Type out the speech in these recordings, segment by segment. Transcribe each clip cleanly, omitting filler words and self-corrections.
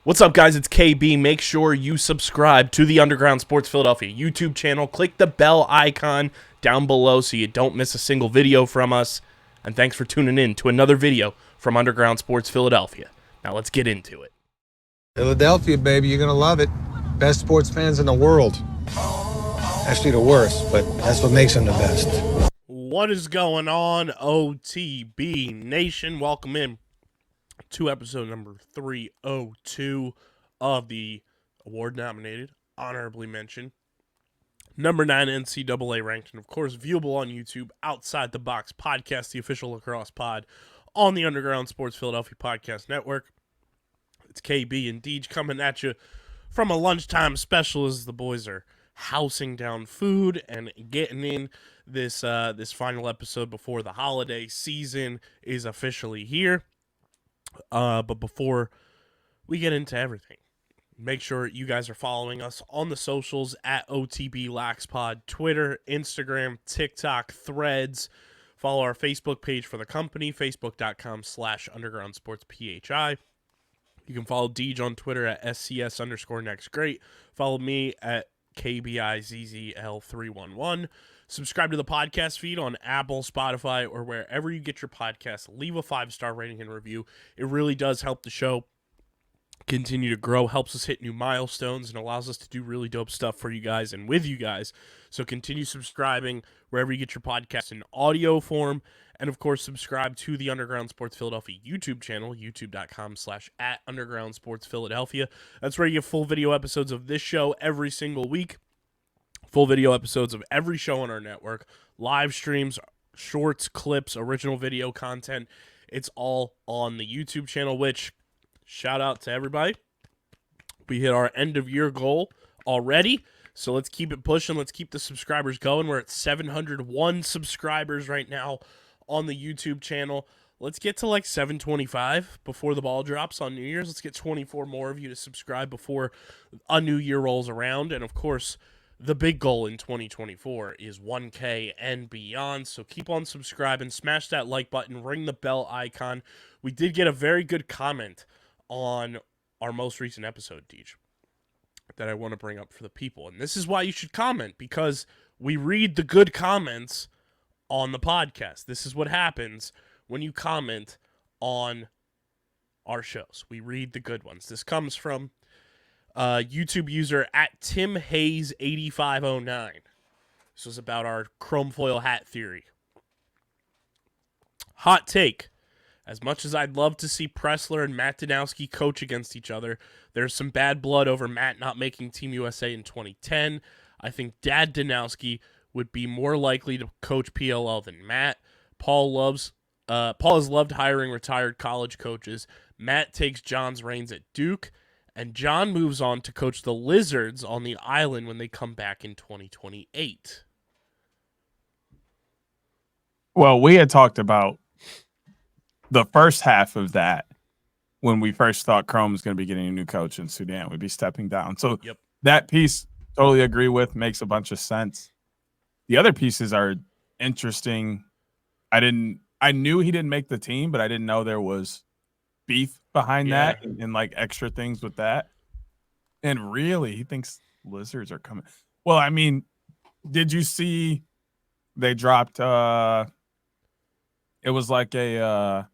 What's up, guys? It's KB. Make sure you subscribe to the Underground Sports Philadelphia YouTube channel. Click the bell icon down below so you don't miss a single video from us. And thanks for tuning in to another video from Underground Sports Philadelphia. Now let's get into it. Philadelphia, baby, you're going to love it. Best sports fans in the world. Actually, the worst, but that's what makes them the best. What is going on, OTB Nation? Welcome in to episode number 302 of the award-nominated, honorably mentioned, number 9 NCAA ranked, and of course, viewable on YouTube, Outside the Box podcast, the official Lacrosse pod on the Underground Sports Philadelphia Podcast Network. It's KB and Deej coming at you from a lunchtime special as the boys are housing down food and getting in this final episode before the holiday season is officially here. But before we get into everything, make sure you guys are following us on the socials at OTB LaxPod, Twitter, Instagram, TikTok, Threads. Follow our Facebook page for the company, facebook.com/undergroundsportsphi. You can follow Deej on Twitter at SCS_NextGreat. Follow me at KBIZZL311. Subscribe to the podcast feed on Apple, Spotify, or wherever you get your podcasts. Leave a 5-star rating and review. It really does help the show continue to grow, helps us hit new milestones, and allows us to do really dope stuff for you guys and with you guys. So continue subscribing wherever you get your podcasts in audio form. And, of course, subscribe to the Underground Sports Philadelphia YouTube channel, youtube.com/@undergroundsportsphiladelphia. That's where you get full video episodes of this show every single week. Full video episodes of every show on our network, live streams, shorts, clips, original video content. It's all on the YouTube channel, which, shout out to everybody. We hit our end of year goal already, so let's keep it pushing. Let's keep the subscribers going. We're at 701 subscribers right now on the YouTube channel. Let's get to like 725 before the ball drops on New Year's. Let's get 24 more of you to subscribe before a new year rolls around. And, of course, the big goal in 2024 is 1K and beyond, so keep on subscribing, smash that like button, ring the bell icon. We did get a very good comment on our most recent episode, Deej, that I want to bring up for the people, and this is why you should comment, because we read the good comments on the podcast. This is what happens when you comment on our shows. We read the good ones. This comes from YouTube user at TimHayes8509. This was about our chrome foil hat theory. Hot take. As much as I'd love to see Pressler and Matt Danowski coach against each other, there's some bad blood over Matt not making Team USA in 2010. I think Dad Danowski would be more likely to coach PLL than Matt. Paul has loved hiring retired college coaches. Matt takes John's reins at Duke, and John moves on to coach the Lizards on the island when they come back in 2028. Well, we had talked about the first half of that when we first thought Chrome was going to be getting a new coach in Sudan. We'd be stepping down. So That piece, totally agree with, makes a bunch of sense. The other pieces are interesting. I knew he didn't make the team, but I didn't know there was beef behind that and like extra things with that. And really, he thinks Lizards are coming. Well, I mean, did you see they dropped it was like a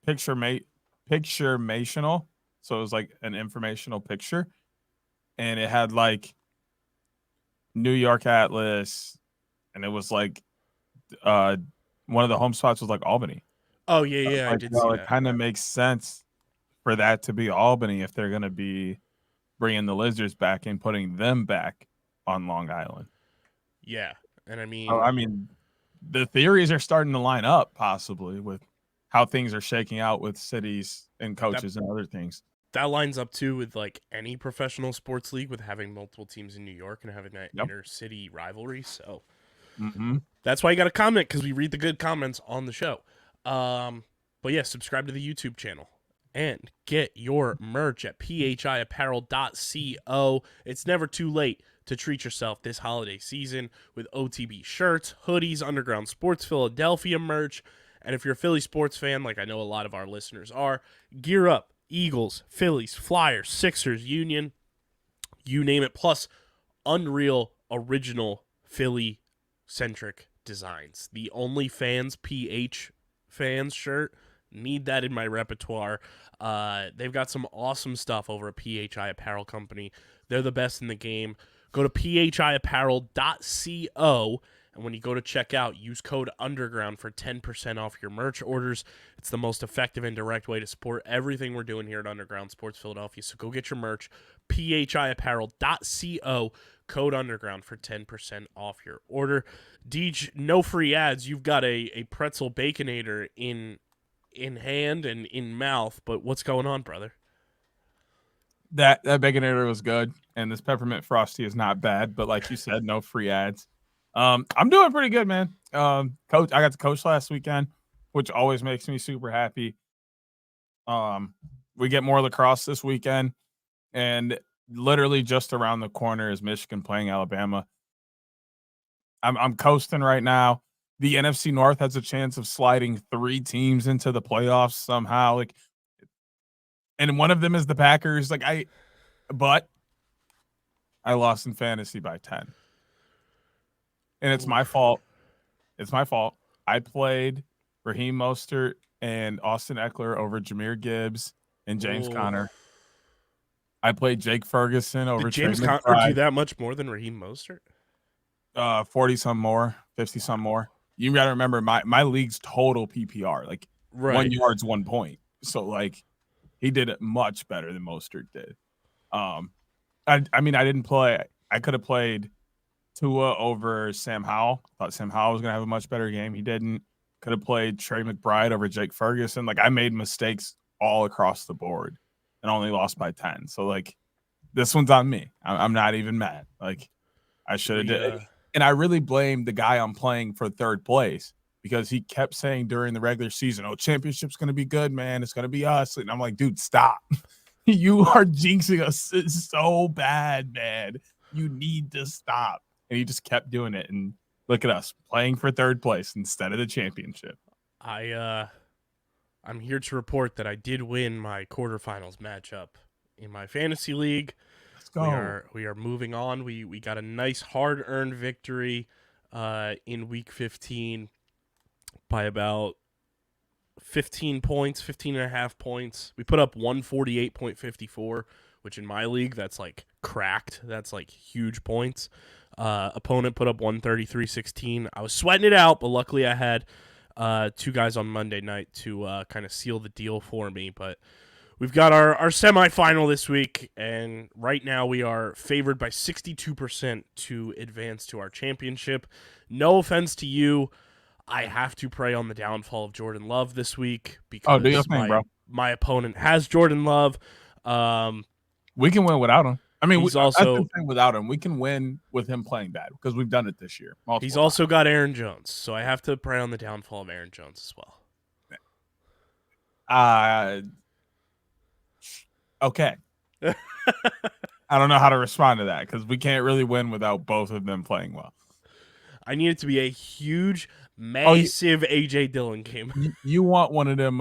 picture-mational. So it was like an informational picture, and it had like New York Atlas, and it was like one of the home spots was like Albany. Oh, yeah, like, I did see that. It kind of makes sense for that to be Albany if they're going to be bringing the Lizards back and putting them back on Long Island. Yeah, and I mean, the theories are starting to line up possibly with how things are shaking out with cities and coaches and other things. That lines up, too, with like any professional sports league with having multiple teams in New York and having that inter-city rivalry, so... That's why you got to comment, because we read the good comments on the show. But yeah, subscribe to the YouTube channel and get your merch at phiapparel.co. It's never too late to treat yourself this holiday season with OTB shirts, hoodies, Underground Sports Philadelphia merch, And if you're a Philly sports fan, like I know a lot of our listeners are, gear up. Eagles, Phillies, Flyers, Sixers, Union, you name it. Plus, unreal, original Philly-centric designs. The OnlyFans PH fans shirt, need that in my repertoire. They've got some awesome stuff over at PHI Apparel Company. They're the best in the game. Go to phiapparel.co, and when you go to checkout, use code UNDERGROUND for 10% off your merch orders. It's the most effective and direct way to support everything we're doing here at Underground Sports Philadelphia. So go get your merch, phiapparel.co, code UNDERGROUND for 10% off your order. Deej, no free ads. You've got a pretzel baconator in hand and in mouth, but what's going on, brother? That baconator was good, and this peppermint frosty is not bad, but like you said, no free ads. I'm doing pretty good, man. Coach, I got to coach last weekend, which always makes me super happy. We get more lacrosse this weekend, and literally just around the corner is Michigan playing Alabama. I'm coasting right now. The NFC North has a chance of sliding 3 teams into the playoffs somehow. Like, and one of them is the Packers. But I lost in fantasy by 10. And it's my fault. It's my fault. I played Raheem Mostert and Austin Eckler over Jahmyr Gibbs and James Conner. I played Jake Ferguson over Did James Conner do that much more than Raheem Mostert? 40-some more, 50-some more. You got to remember, my league's total PPR, like 1 yard's 1 point. So, like, he did it much better than Mostert did. I mean, I didn't play. I could have played Tua over Sam Howell. Thought Sam Howell was going to have a much better game. He didn't. Could have played Trey McBride over Jake Ferguson. Like, I made mistakes all across the board and only lost by 10. So, like, this one's on me. I'm not even mad. Like, I should have did it. And I really blame the guy I'm playing for third place because he kept saying during the regular season, oh, championship's going to be good, man. It's going to be us. And I'm like, dude, stop. You are jinxing us so bad, man. You need to stop. And he just kept doing it. And look at us playing for third place instead of the championship. I'm here to report that I did win my quarterfinals matchup in my fantasy league. Let's go. We are moving on. We got a nice hard-earned victory in week 15 by about 15 points, 15 and a half points. We put up 148.54, which in my league, that's like cracked. That's like huge points. Opponent put up 133.16. I was sweating it out, but luckily I had 2 guys on Monday night to kind of seal the deal for me. But we've got our semifinal this week, and right now we are favored by 62% to advance to our championship. No offense to you, I have to pray on the downfall of Jordan Love this week because do your thing, bro. My opponent has Jordan Love. We can win without him. I mean, he's also without him. We can win with him playing bad because we've done it this year. He's also got Aaron Jones, so I have to pray on the downfall of Aaron Jones as well. Okay. I don't know how to respond to that because we can't really win without both of them playing well. I need it to be a huge, massive AJ Dillon game. You want one of them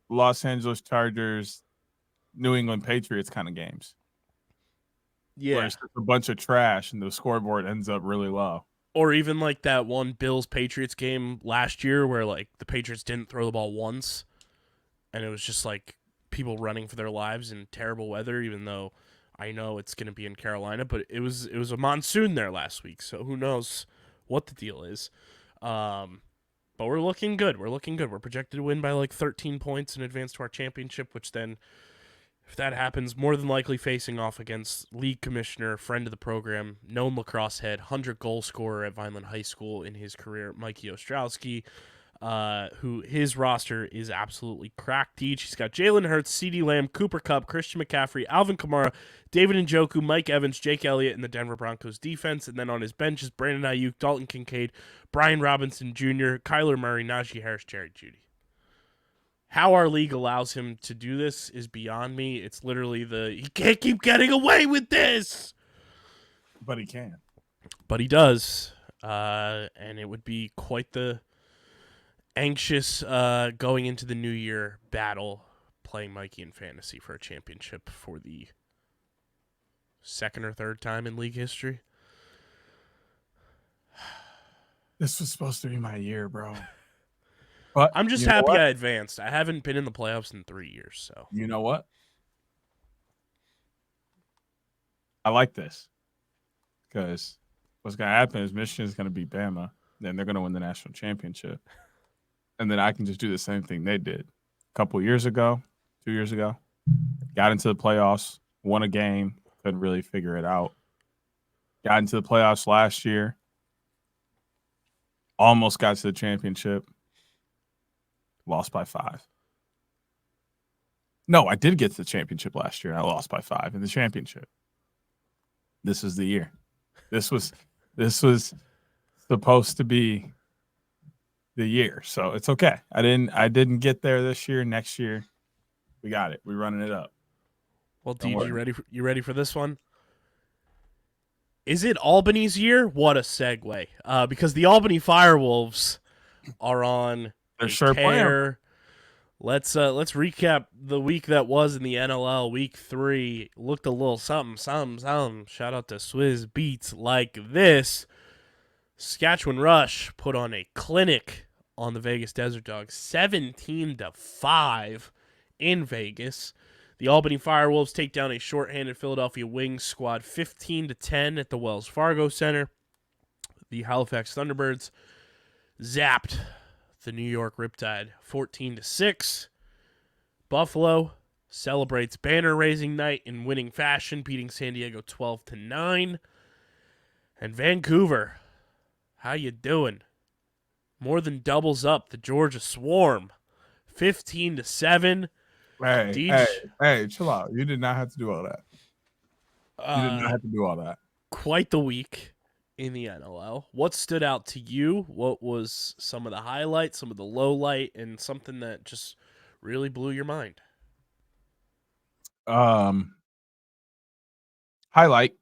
Los Angeles Chargers, New England Patriots kind of games. Yeah. Where it's just a bunch of trash and the scoreboard ends up really low. Or even like that one Bills-Patriots game last year where like the Patriots didn't throw the ball once and it was just like people running for their lives in terrible weather, even though I know it's going to be in Carolina, but it was a monsoon there last week, so who knows what the deal is. But we're looking good. We're projected to win by like 13 points and advance to our championship, which then, if that happens, more than likely facing off against league commissioner, friend of the program, known lacrosse head, 100-goal scorer at Vineland High School in his career, Mikey Ostrowski, who his roster is absolutely cracked. He's got Jalen Hurts, CeeDee Lamb, Cooper Kupp, Christian McCaffrey, Alvin Kamara, David Njoku, Mike Evans, Jake Elliott, and the Denver Broncos defense. And then on his bench is Brandon Ayuk, Dalton Kincaid, Brian Robinson Jr., Kyler Murray, Najee Harris, Jerry Jeudy. How our league allows him to do this is beyond me. It's literally he can't keep getting away with this. But he can. But he does. And it would be quite the Anxious going into the new year battle, playing Mikey in fantasy for a championship for the second or third time in league history. This was supposed to be my year, bro. But I'm just happy I advanced. I haven't been in the playoffs in 3 years, so. You know what? I like this. Because what's going to happen is Michigan's going to beat Bama. Then they're going to win the national championship. And then I can just do the same thing they did. A couple years ago, 2 years ago, got into the playoffs, won a game, couldn't really figure it out. Got into the playoffs last year, almost got to the championship, lost by 5. No, I did get to the championship last year. I lost by 5 in the championship. This is the year. This was supposed to be the year, so it's okay. I didn't get there this year. Next year, we got it. We're running it up. Well, DG, you ready for this one? Is it Albany's year? What a segue! Because the Albany FireWolves are on They're sure tear. Let's recap the week that was in the NLL. Week 3 looked a little something. Shout out to Swizz Beats like this. Saskatchewan Rush put on a clinic on the Vegas Desert Dogs, 17-5 in Vegas. The Albany FireWolves take down a shorthanded Philadelphia Wings squad, 15-10 at the Wells Fargo Center. The Halifax Thunderbirds zapped the New York Riptide, 14-6. Buffalo celebrates banner-raising night in winning fashion, beating San Diego 12-9. And Vancouver, how you doing? More than doubles up the Georgia Swarm, 15-7. Hey, chill out. You did not have to do all that. You did not have to do all that. Quite the week in the NLL. What stood out to you? What was some of the highlights, some of the low light, and something that just really blew your mind? Highlight.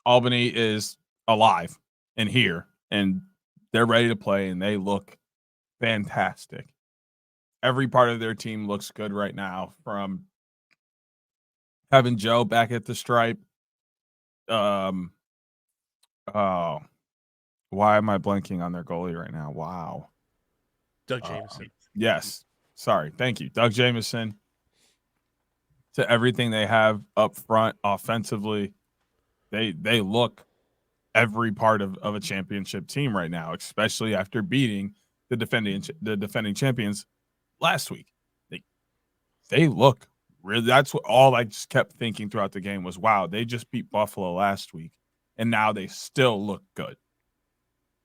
Albany is alive and here, and they're ready to play, and they look fantastic. Every part of their team looks good right now, from having Joe back at the stripe. Oh, why am I blanking on their goalie right now? Wow. Doug Jamieson. Yes. Sorry. Thank you. Doug Jamieson. To everything they have up front offensively, they look every part of a championship team right now, especially after beating the defending champions last week. They look really, that's what all I just kept thinking throughout the game was, wow, they just beat Buffalo last week, and now they still look good.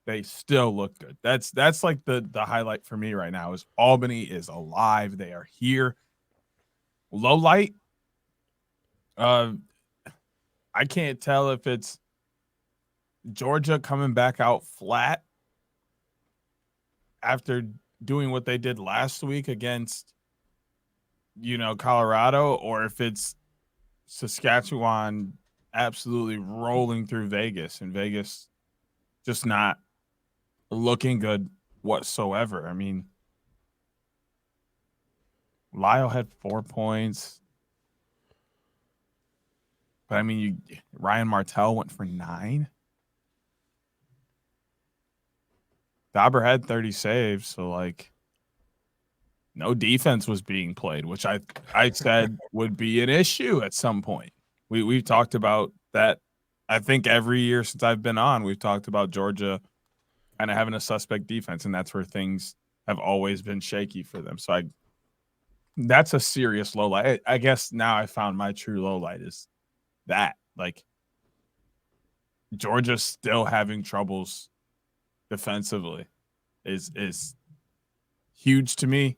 They still look good. That's like the highlight for me right now is Albany is alive. They are here. Low light. I can't tell if it's Georgia coming back out flat after doing what they did last week against, Colorado, or if it's Saskatchewan absolutely rolling through Vegas, and Vegas just not looking good whatsoever. I mean, Lyle had 4 points. But, I mean, Ryan Martell went for 9. Dauber had 30 saves, so, no defense was being played, which I said would be an issue at some point. We've talked about that. I think every year since I've been on, we've talked about Georgia kind of having a suspect defense, and that's where things have always been shaky for them. So that's a serious low light. I guess now I found my true low light is that. Georgia's still having troubles defensively is huge to me.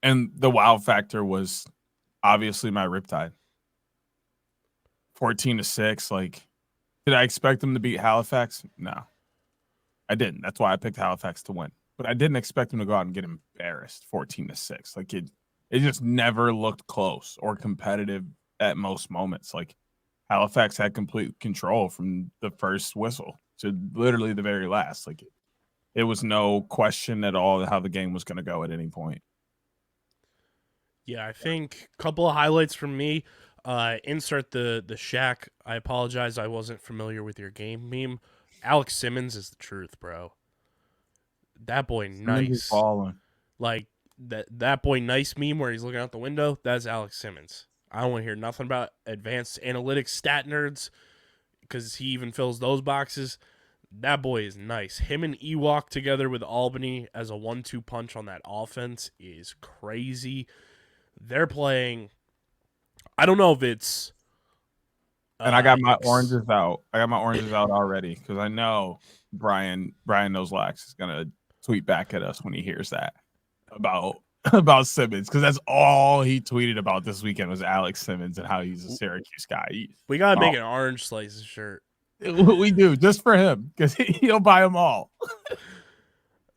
And the wow factor was obviously my Riptide. 14-6. Did I expect them to beat Halifax? No, I didn't. That's why I picked Halifax to win. But I didn't expect them to go out and get embarrassed 14-6. It just never looked close or competitive at most moments. Halifax had complete control from the first whistle to literally the very last. it was no question at all how the game was going to go at any point. Yeah, I think a couple of highlights from me. Insert the Shaq. I apologize, I wasn't familiar with your game meme. Alex Simmons is the truth, bro. That boy nice. Like that boy nice meme where he's looking out the window, that's Alex Simmons. I don't want to hear nothing about advanced analytics stat nerds because he even fills those boxes. That boy is nice. Him and Ewok together with Albany as a 1-2 punch on that offense is crazy. They're playing. I don't know if it's. And I got my oranges out. I got my oranges out already because I know Brian knows Lax is gonna tweet back at us when he hears that about Simmons, because that's all he tweeted about this weekend was Alex Simmons and how he's a Syracuse guy. We gotta make an orange slices shirt. We do, just for him, because he'll buy them all.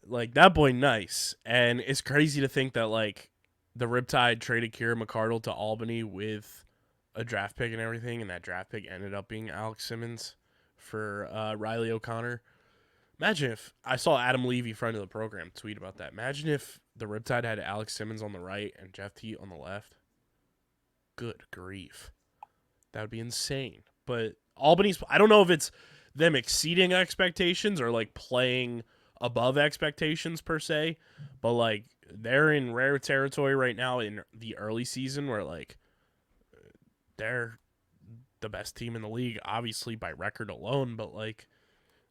Like, that boy nice. And it's crazy to think that, like, the Riptide traded Kieran McArdle to Albany with a draft pick and everything, and that draft pick ended up being Alex Simmons for Riley O'Connor. Imagine if I saw Adam Levy, friend of the program, tweet about that. Imagine if the Riptide had Alex Simmons on the right and Jeff Teat on the left. Good grief. That would be insane. But Albany's, I don't know if it's them exceeding expectations or like playing above expectations per se, but like they're in rare territory right now in the early season where like they're the best team in the league, obviously by record alone, but like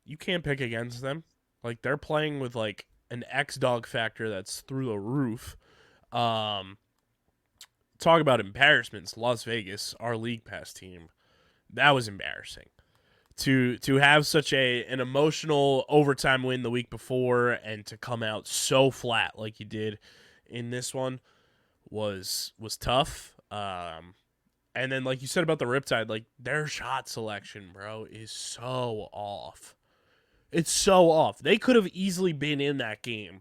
you can't pick against them. Like they're playing with like an X-Dog factor that's through the roof. Talk about embarrassments. Las Vegas, our league pass team, that was embarrassing. To have such an emotional overtime win the week before and to come out so flat like you did in this one was tough. And then like you said about the Riptide, like their shot selection, bro, is so off. It's so off. They could have easily been in that game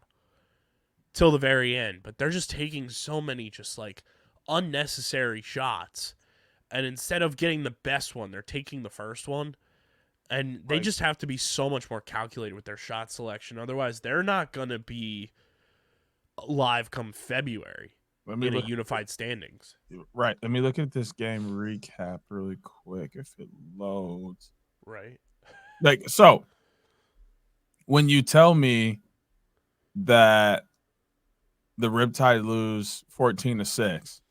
till the very end, but they're just taking so many just like unnecessary shots. And instead of getting the best one, they're taking the first one. And they just have to be so much more calculated with their shot selection. Otherwise, they're not going to be live come February in a unified standings. Right. Let me look at this game recap really quick if it loads. Right. Like, so when you tell me that the Riptide lose 14-6,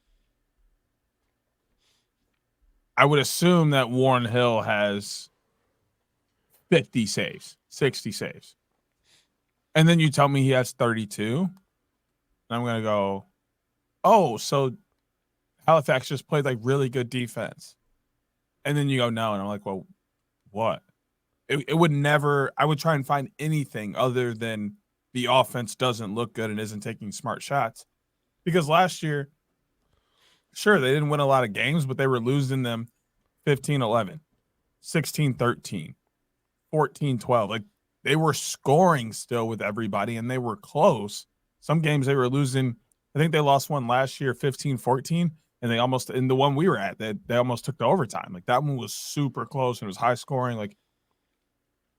I would assume that Warren Hill has 50 saves, 60 saves. And then you tell me he has 32. And I'm going to go, oh, so Halifax just played like really good defense. And then you go, no. And I'm like, well, what? It would never, I would try and find anything other than the offense doesn't look good and isn't taking smart shots. Because last year, sure, they didn't win a lot of games, but they were losing them 15-11, 16-13, 14-12. Like they were scoring still with everybody and they were close. Some games they were losing. I think they lost one last year, 15-14, and they almost, in the one we were at, they almost took to overtime. Like that one was super close and it was high scoring. Like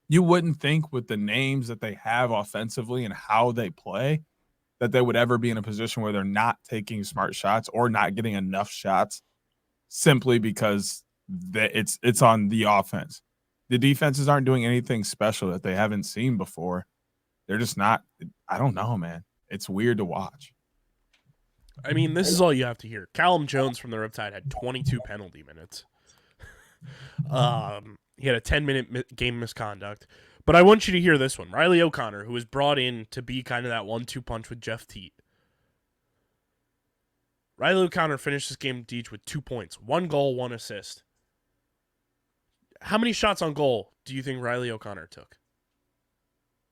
you wouldn't think with the names that they have offensively and how they play that they would ever be in a position where they're not taking smart shots or not getting enough shots simply because it's on the offense. The defenses aren't doing anything special that they haven't seen before. They're just not. I don't know, man. It's weird to watch. I mean, this is all you have to hear. Callum Jones from the Riptide had 22 penalty minutes. He had a 10-minute game misconduct. But I want you to hear this one. Riley O'Connor, who was brought in to be kind of that 1-2 punch with Jeff Teat. Riley O'Connor finished this game with 2 points. 1 goal, 1 assist. How many shots on goal do you think Riley O'Connor took?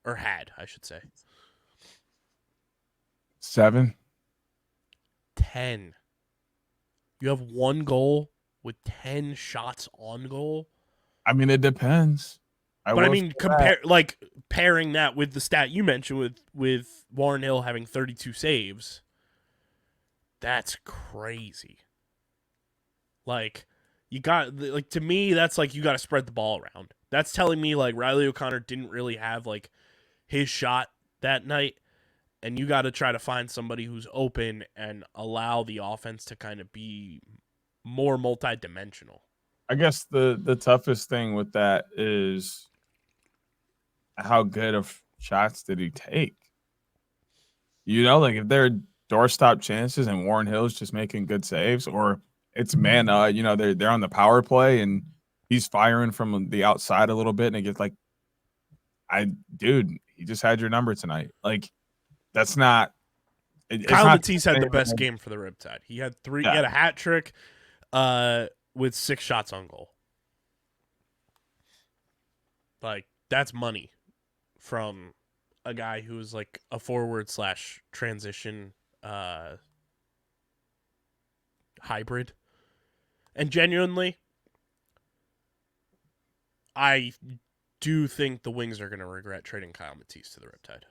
Or had, I should say. 7. 10. You have 1 goal with 10 shots on goal? I mean, it depends. But I mean, pairing that with the stat you mentioned with Warren Hill having 32 saves, that's crazy. Like, you got, like, to me, that's like you got to spread the ball around. That's telling me, like, Riley O'Connor didn't really have, like, his shot that night, and you got to try to find somebody who's open and allow the offense to kind of be more multidimensional. I guess the toughest thing with that is how good of shots did he take? You know, like if they're doorstop chances and Warren Hill's just making good saves, or it's man, you know, they're on the power play and he's firing from the outside a little bit, and it gets like, dude, he just had your number tonight. Like, that's not. Kyle Matisse had the best game for the Riptide. He had three. Yeah. He had a hat trick, with 6 shots on goal. Like, that's money from a guy who is like a forward/transition hybrid. And genuinely, I do think the Wings are going to regret trading Kyle Matisse to the Riptide.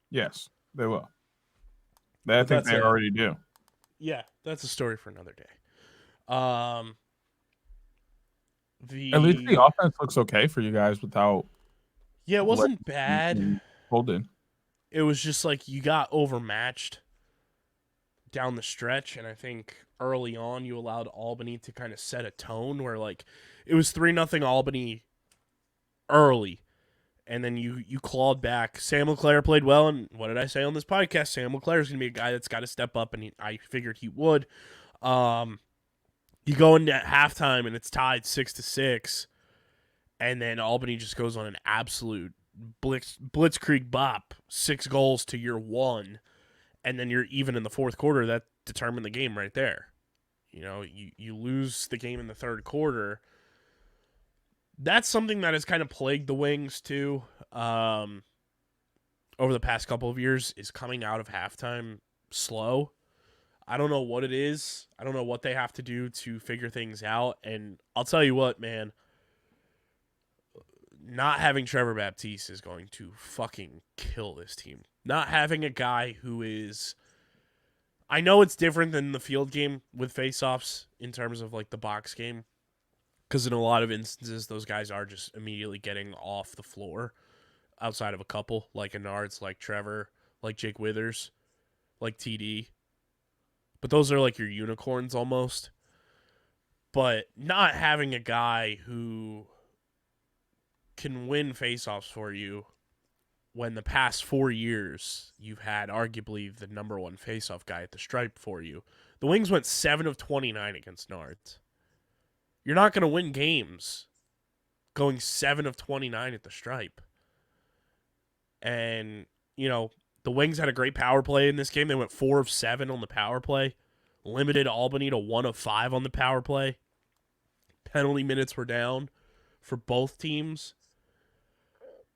Yes, they will. I think they already do. Yeah, that's a story for another day. At least the offense looks okay for you guys without. Yeah, it wasn't bad. Hold in. It was just like you got overmatched down the stretch, and I think early on you allowed Albany to kind of set a tone where like it was 3-0 Albany early, and then you clawed back. Sam LeClaire played well, and what did I say on this podcast? Sam LeClaire is going to be a guy that's got to step up, and I figured he would. You go into halftime and it's tied 6-6, and then Albany just goes on an absolute blitzkrieg bop, 6 goals to your 1, and then you're even in the fourth quarter. That determined the game right there. You know, you lose the game in the third quarter. That's something that has kind of plagued the Wings too, over the past couple of years, is coming out of halftime slow. I don't know what it is. I don't know what they have to do to figure things out. And I'll tell you what, man, not having Trevor Baptiste is going to fucking kill this team. Not having a guy who is... I know it's different than the field game with faceoffs in terms of like the box game, because in a lot of instances, those guys are just immediately getting off the floor outside of a couple, like Anards, like Trevor, like Jake Withers, like TD. But those are like your unicorns almost. But not having a guy who can win faceoffs for you when the past 4 years you've had arguably the number 1 faceoff guy at the stripe for you. The Wings went 7 of 29 against Nards. You're not going to win games going 7 of 29 at the stripe. And, you know, the Wings had a great power play in this game. They went 4 of 7 on the power play. Limited Albany to 1 of 5 on the power play. Penalty minutes were down for both teams.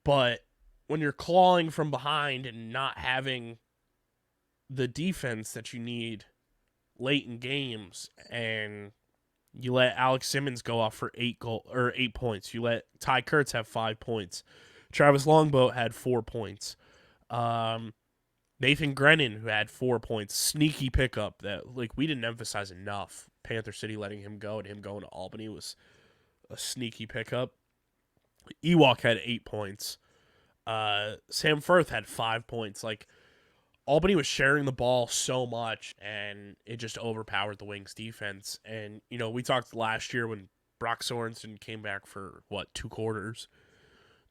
But when you're clawing from behind and not having the defense that you need late in games, and you let Alex Simmons go off for 8 points. You let Ty Kurtz have 5 points. Travis Longboat had 4 points. Nathan Grennan, who had 4 points. Sneaky pickup that like we didn't emphasize enough. Panther City letting him go and him going to Albany was a sneaky pickup. Ewok had 8 points. Sam Firth had 5 points. Like, Albany was sharing the ball so much, and it just overpowered the Wings defense. And, you know, we talked last year when Brock Sorensen came back for, 2 quarters.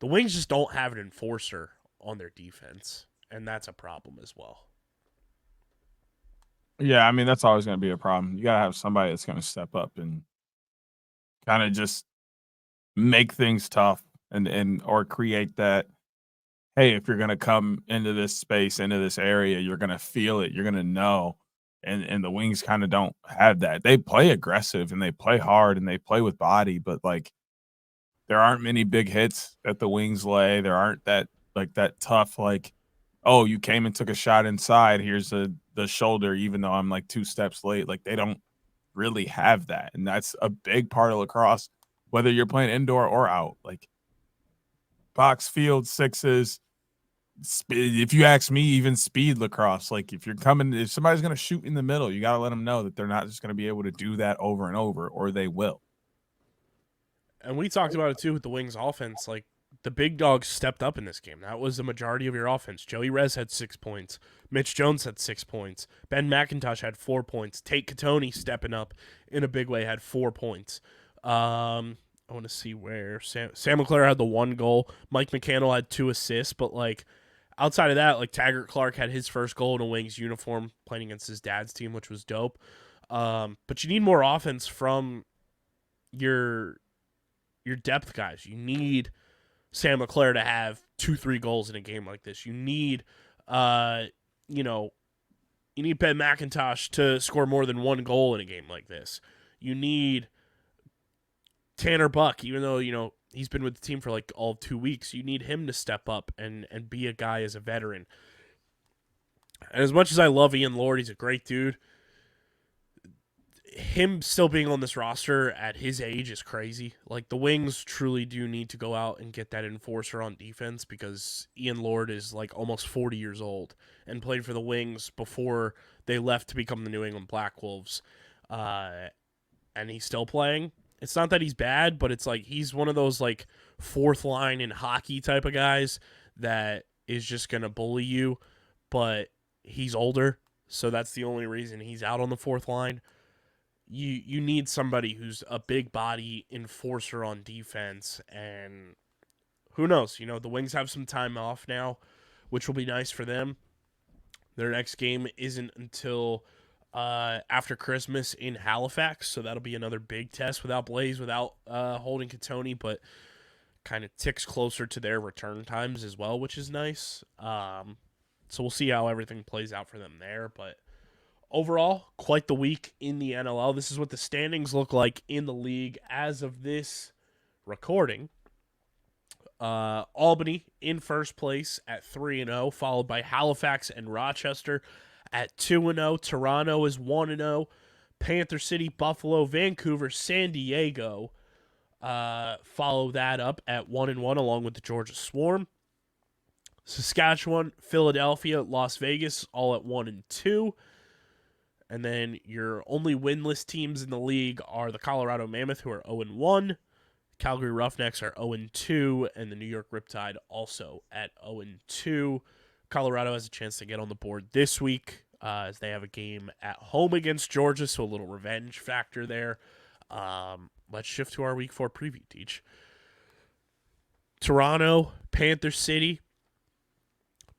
The Wings just don't have an enforcer on their defense, and that's a problem as well. Yeah, I mean, that's always going to be a problem. You got to have somebody that's going to step up and kind of just make things tough and or create that, hey, if you're going to come into this space, into this area, you're going to feel it. You're going to know. And the Wings kind of don't have that. They play aggressive and they play hard and they play with body, but like there aren't many big hits that the Wings lay. There aren't that tough, like, oh, you came and took a shot inside. Here's the shoulder, even though I'm like 2 steps late. Like, they don't really have that. And that's a big part of lacrosse, whether you're playing indoor or out. Like, box field, sixes, if you ask me, even speed lacrosse. Like, if somebody's going to shoot in the middle, you got to let them know that they're not just going to be able to do that over and over, or they will. And we talked about it too with the Wings offense. Like, the big dogs stepped up in this game. That was the majority of your offense. Joey Rez had 6 points. Mitch Jones had 6 points. Ben McIntosh had 4 points. Tate Katoni stepping up in a big way had 4 points. I want to see where Sam LeClaire had the 1 goal. Mike McCannell had 2 assists, but like outside of that, like Taggart Clark had his first goal in a Wings uniform playing against his dad's team, which was dope. But you need more offense from your depth guys. You need Sam LeClaire to have 2-3 goals in a game like this. You need, you need Ben McIntosh to score more than 1 goal in a game like this. You need Tanner Buck, even though, he's been with the team for like all of 2 weeks. You need him to step up and be a guy as a veteran. And as much as I love Ian Lord, he's a great dude. Him still being on this roster at his age is crazy. Like, the Wings truly do need to go out and get that enforcer on defense, because Ian Lord is like almost 40 years old and played for the Wings before they left to become the New England Black Wolves. And he's still playing. It's not that he's bad, but it's like he's one of those like fourth line in hockey type of guys that is just going to bully you, but he's older, so that's the only reason he's out on the fourth line. You need somebody who's a big body enforcer on defense, and who knows? The Wings have some time off now, which will be nice for them. Their next game isn't until after Christmas in Halifax, so that'll be another big test without Blaze, without Holden Katoni, but kind of ticks closer to their return times as well, which is nice. So we'll see how everything plays out for them there, but overall, quite the week in the NLL. This is what the standings look like in the league as of this recording. Albany in first place at 3-0, followed by Halifax and Rochester at 2-0. Toronto is 1-0. Panther City, Buffalo, Vancouver, San Diego follow that up at 1-1, along with the Georgia Swarm. Saskatchewan, Philadelphia, Las Vegas, all at 1-2. And then your only winless teams in the league are the Colorado Mammoth, who are 0-1. Calgary Roughnecks are 0-2. And the New York Riptide also at 0-2. Colorado has a chance to get on the board this week as they have a game at home against Georgia, so a little revenge factor there. Let's shift to our Week 4 preview, Teach. Toronto, Panther City,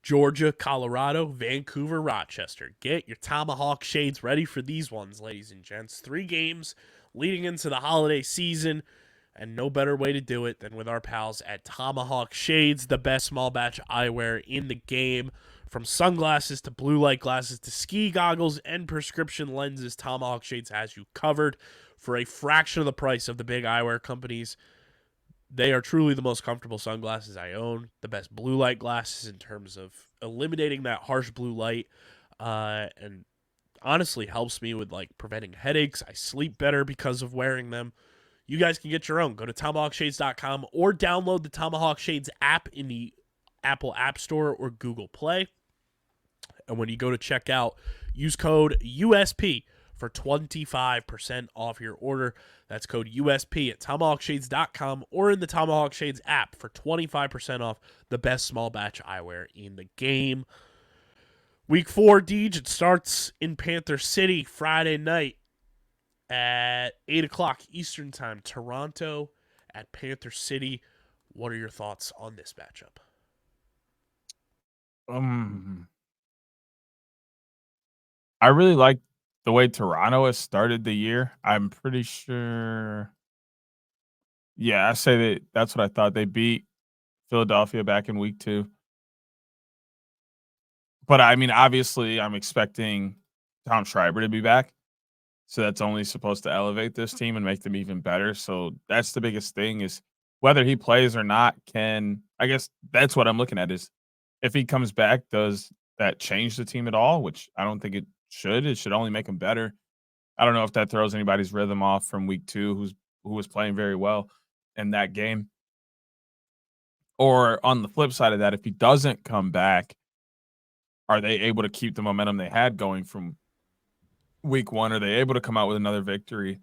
Georgia, Colorado, Vancouver, Rochester. Get your Tomahawk shades ready for these ones, ladies and gents. 3 games leading into the holiday season, and no better way to do it than with our pals at Tomahawk Shades, the best small batch eyewear in the game. From sunglasses to blue light glasses to ski goggles and prescription lenses, Tomahawk Shades has you covered for a fraction of the price of the big eyewear companies. They are truly the most comfortable sunglasses I own, the best blue light glasses in terms of eliminating that harsh blue light, and honestly helps me with like preventing headaches. I sleep better because of wearing them. You guys can get your own. Go to tomahawkshades.com or download the Tomahawk Shades app in the Apple App Store or Google Play. And when you go to checkout, use code USP for 25% off your order. That's code USP at tomahawkshades.com or in the Tomahawk Shades app for 25% off the best small batch eyewear in the game. Week 4, Deej, it starts in Panther City Friday night at 8 o'clock Eastern Time. Toronto at Panther City. What are your thoughts on this matchup? I really like the way Toronto has started the year. I'm pretty sure. Yeah, I say that's what I thought. They beat Philadelphia back in week 2. But I mean, obviously, I'm expecting Tom Schreiber to be back. So that's only supposed to elevate this team and make them even better. So that's the biggest thing, is whether he plays or not. I guess that's what I'm looking at, is if he comes back, does that change the team at all? Which I don't think it should. It should only make him better. I don't know if that throws anybody's rhythm off from week 2, who was playing very well in that game. Or on the flip side of that, if he doesn't come back, are they able to keep the momentum they had going from week 1? Are they able to come out with another victory?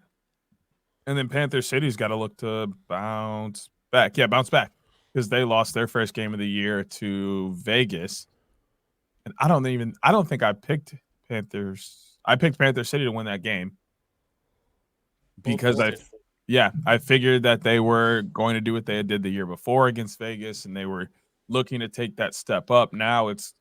And then Panther City's got to look to bounce back. Yeah, bounce back. because they lost their first game of the year to Vegas. And I don't think I picked Panthers. I picked Panther City to win that game because I figured that they were going to do what they did the year before against Vegas, and they were looking to take that step up. Now it's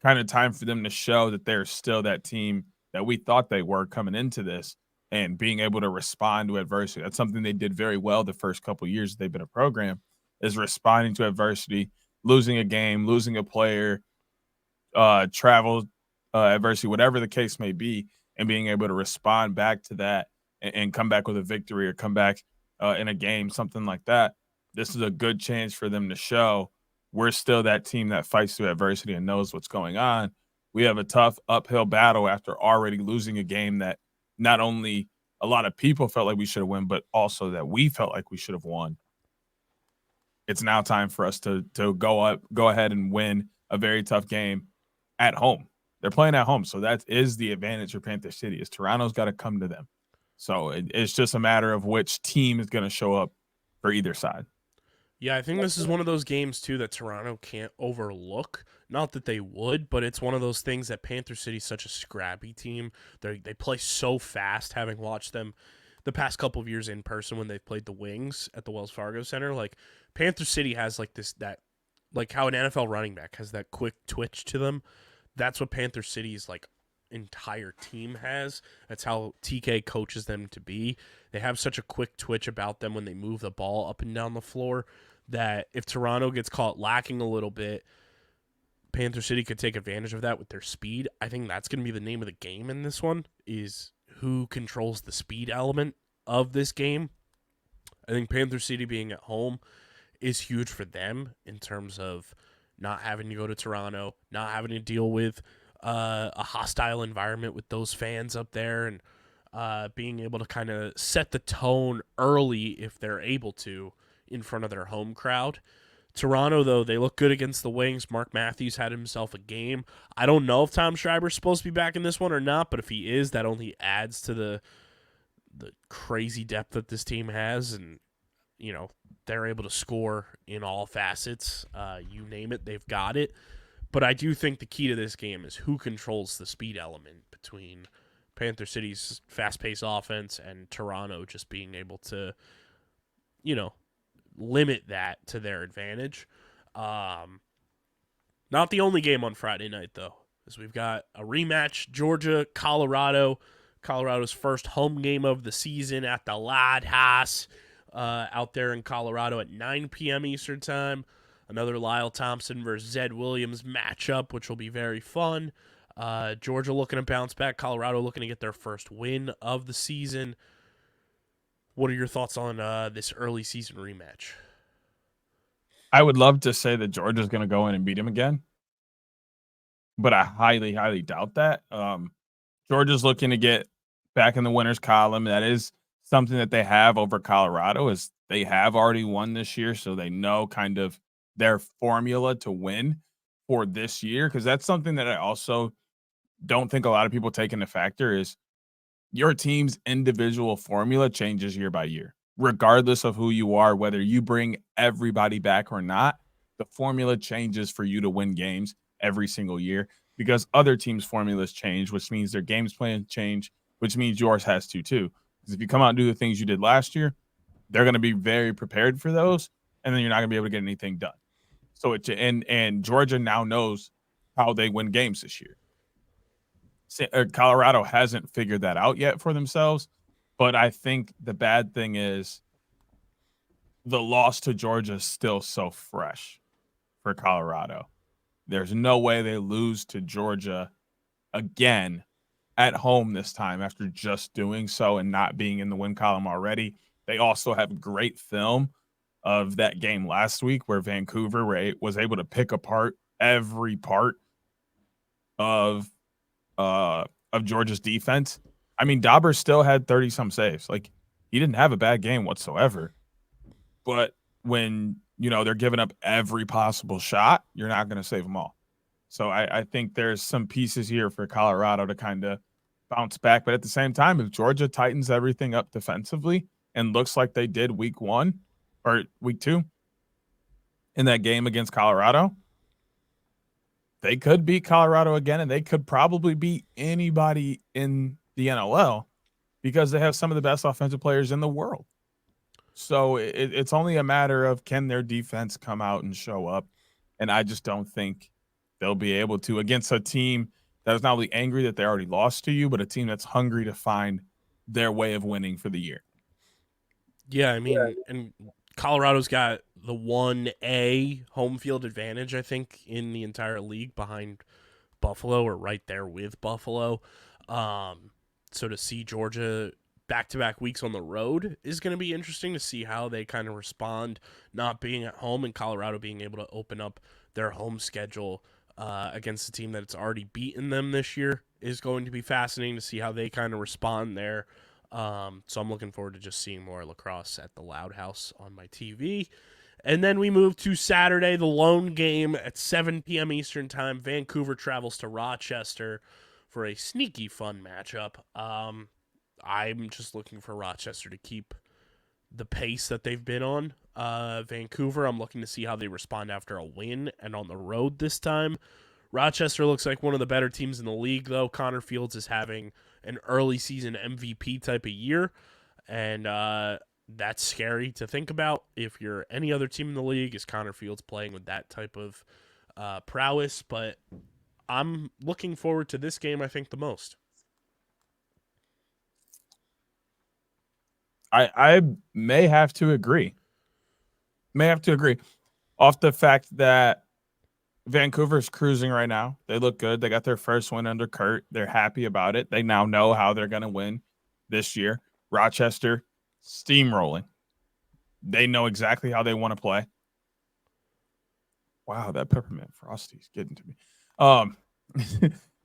kind of time for them to show that they're still that team that we thought they were coming into this, and being able to respond to adversity. That's something they did very well the first couple of years they've been a program, is responding to adversity, losing a game, losing a player, travel adversity, whatever the case may be, and being able to respond back to that and come back with a victory, or come back in a game, something like that. This is a good chance for them to show we're still that team that fights through adversity and knows what's going on. We have a tough uphill battle after already losing a game that not only a lot of people felt like we should have won, but also that we felt like we should have won. It's now time for us to go ahead and win a very tough game at home. They're playing at home, so that is the advantage for Panther City, is Toronto's got to come to them. So it's just a matter of which team is going to show up for either side. Yeah, I think this is one of those games, too, that Toronto can't overlook. Not that they would, but it's one of those things that Panther City's such a scrappy team. They play so fast, having watched them the past couple of years in person when they've played the Wings at the Wells Fargo Center. Like, Panther City has like how an NFL running back has that quick twitch to them. That's what Panther City's like entire team has. That's how TK coaches them to be. They have such a quick twitch about them when they move the ball up and down the floor that if Toronto gets caught lacking a little bit, Panther City could take advantage of that with their speed. I think that's going to be the name of the game in this one, is who controls the speed element of this game. I think Panther City being at home is huge for them in terms of not having to go to Toronto, not having to deal with a hostile environment with those fans up there, and being able to kind of set the tone early if they're able to in front of their home crowd. Toronto, though, they look good against the Wings. Mark Matthews had himself a game. I don't know if Tom Schreiber's supposed to be back in this one or not, but if he is, that only adds to the crazy depth that this team has, and they're able to score in all facets. You name it, they've got it. But I do think the key to this game is who controls the speed element between Panther City's fast-paced offense and Toronto just being able to, limit that to their advantage. Not the only game on Friday night, though, as we've got a rematch, Georgia-Colorado. Colorado's first home game of the season at the Lighthouse out there in Colorado at 9 p.m. Eastern Time. Another Lyle Thompson versus Zed Williams matchup, which will be very fun. Georgia looking to bounce back. Colorado looking to get their first win of the season. What are your thoughts on this early season rematch? I would love to say that Georgia's going to go in and beat him again, but I highly, highly doubt that. Georgia's looking to get back in the winners column. That is something that they have over Colorado, is they have already won this year, so they know kind of their formula to win for this year, because that's something that I also don't think a lot of people take into factor, is your team's individual formula changes year by year. Regardless of who you are, whether you bring everybody back or not, the formula changes for you to win games every single year, because other teams' formulas change, which means their games plan change, which means yours has to too. Because if you come out and do the things you did last year, they're going to be very prepared for those, and then you're not going to be able to get anything done. So and Georgia now knows how they win games this year. Colorado hasn't figured that out yet for themselves, but I think the bad thing is the loss to Georgia is still so fresh for Colorado. There's no way they lose to Georgia again at home this time after just doing so and not being in the win column already. They also have great film of that game last week where Vancouver was able to pick apart every part of Georgia's defense. I mean, Dauber still had 30-some saves. Like, he didn't have a bad game whatsoever. But when, they're giving up every possible shot, you're not going to save them all. So I think there's some pieces here for Colorado to kind of bounce back. But at the same time, if Georgia tightens everything up defensively and looks like they did week 1 or week 2, in that game against Colorado, they could beat Colorado again, and they could probably beat anybody in the NLL because they have some of the best offensive players in the world. So it's only a matter of, can their defense come out and show up? And I just don't think they'll be able to against a team that is not only angry that they already lost to you, but a team that's hungry to find their way of winning for the year. Yeah, I mean, and Colorado's got the 1A home field advantage, I think, in the entire league behind Buffalo, or right there with Buffalo. So to see Georgia back-to-back weeks on the road is going to be interesting to see how they kind of respond, not being at home, and Colorado being able to open up their home schedule against a team that's already beaten them this year is going to be fascinating to see how they kind of respond there. So I'm looking forward to just seeing more lacrosse at the Loud House on my TV. And then we move to Saturday, the lone game at 7 p.m. Eastern Time. Vancouver travels to Rochester for a sneaky fun matchup. I'm just looking for Rochester to keep the pace that they've been on. Vancouver, I'm looking to see how they respond after a win and on the road this time. Rochester looks like one of the better teams in the league, though. Connor Fields is having an early season MVP type of year, and that's scary to think about. If you're any other team in the league, is Connor Fields playing with that type of prowess? But I'm looking forward to this game, I think, the most. I may have to agree. Off the fact that Vancouver's cruising right now. They look good. They got their first win under Kurt. They're happy about it. They now know how they're going to win this year. Rochester, steamrolling. They know exactly how they want to play. Wow, that peppermint frosty's getting to me.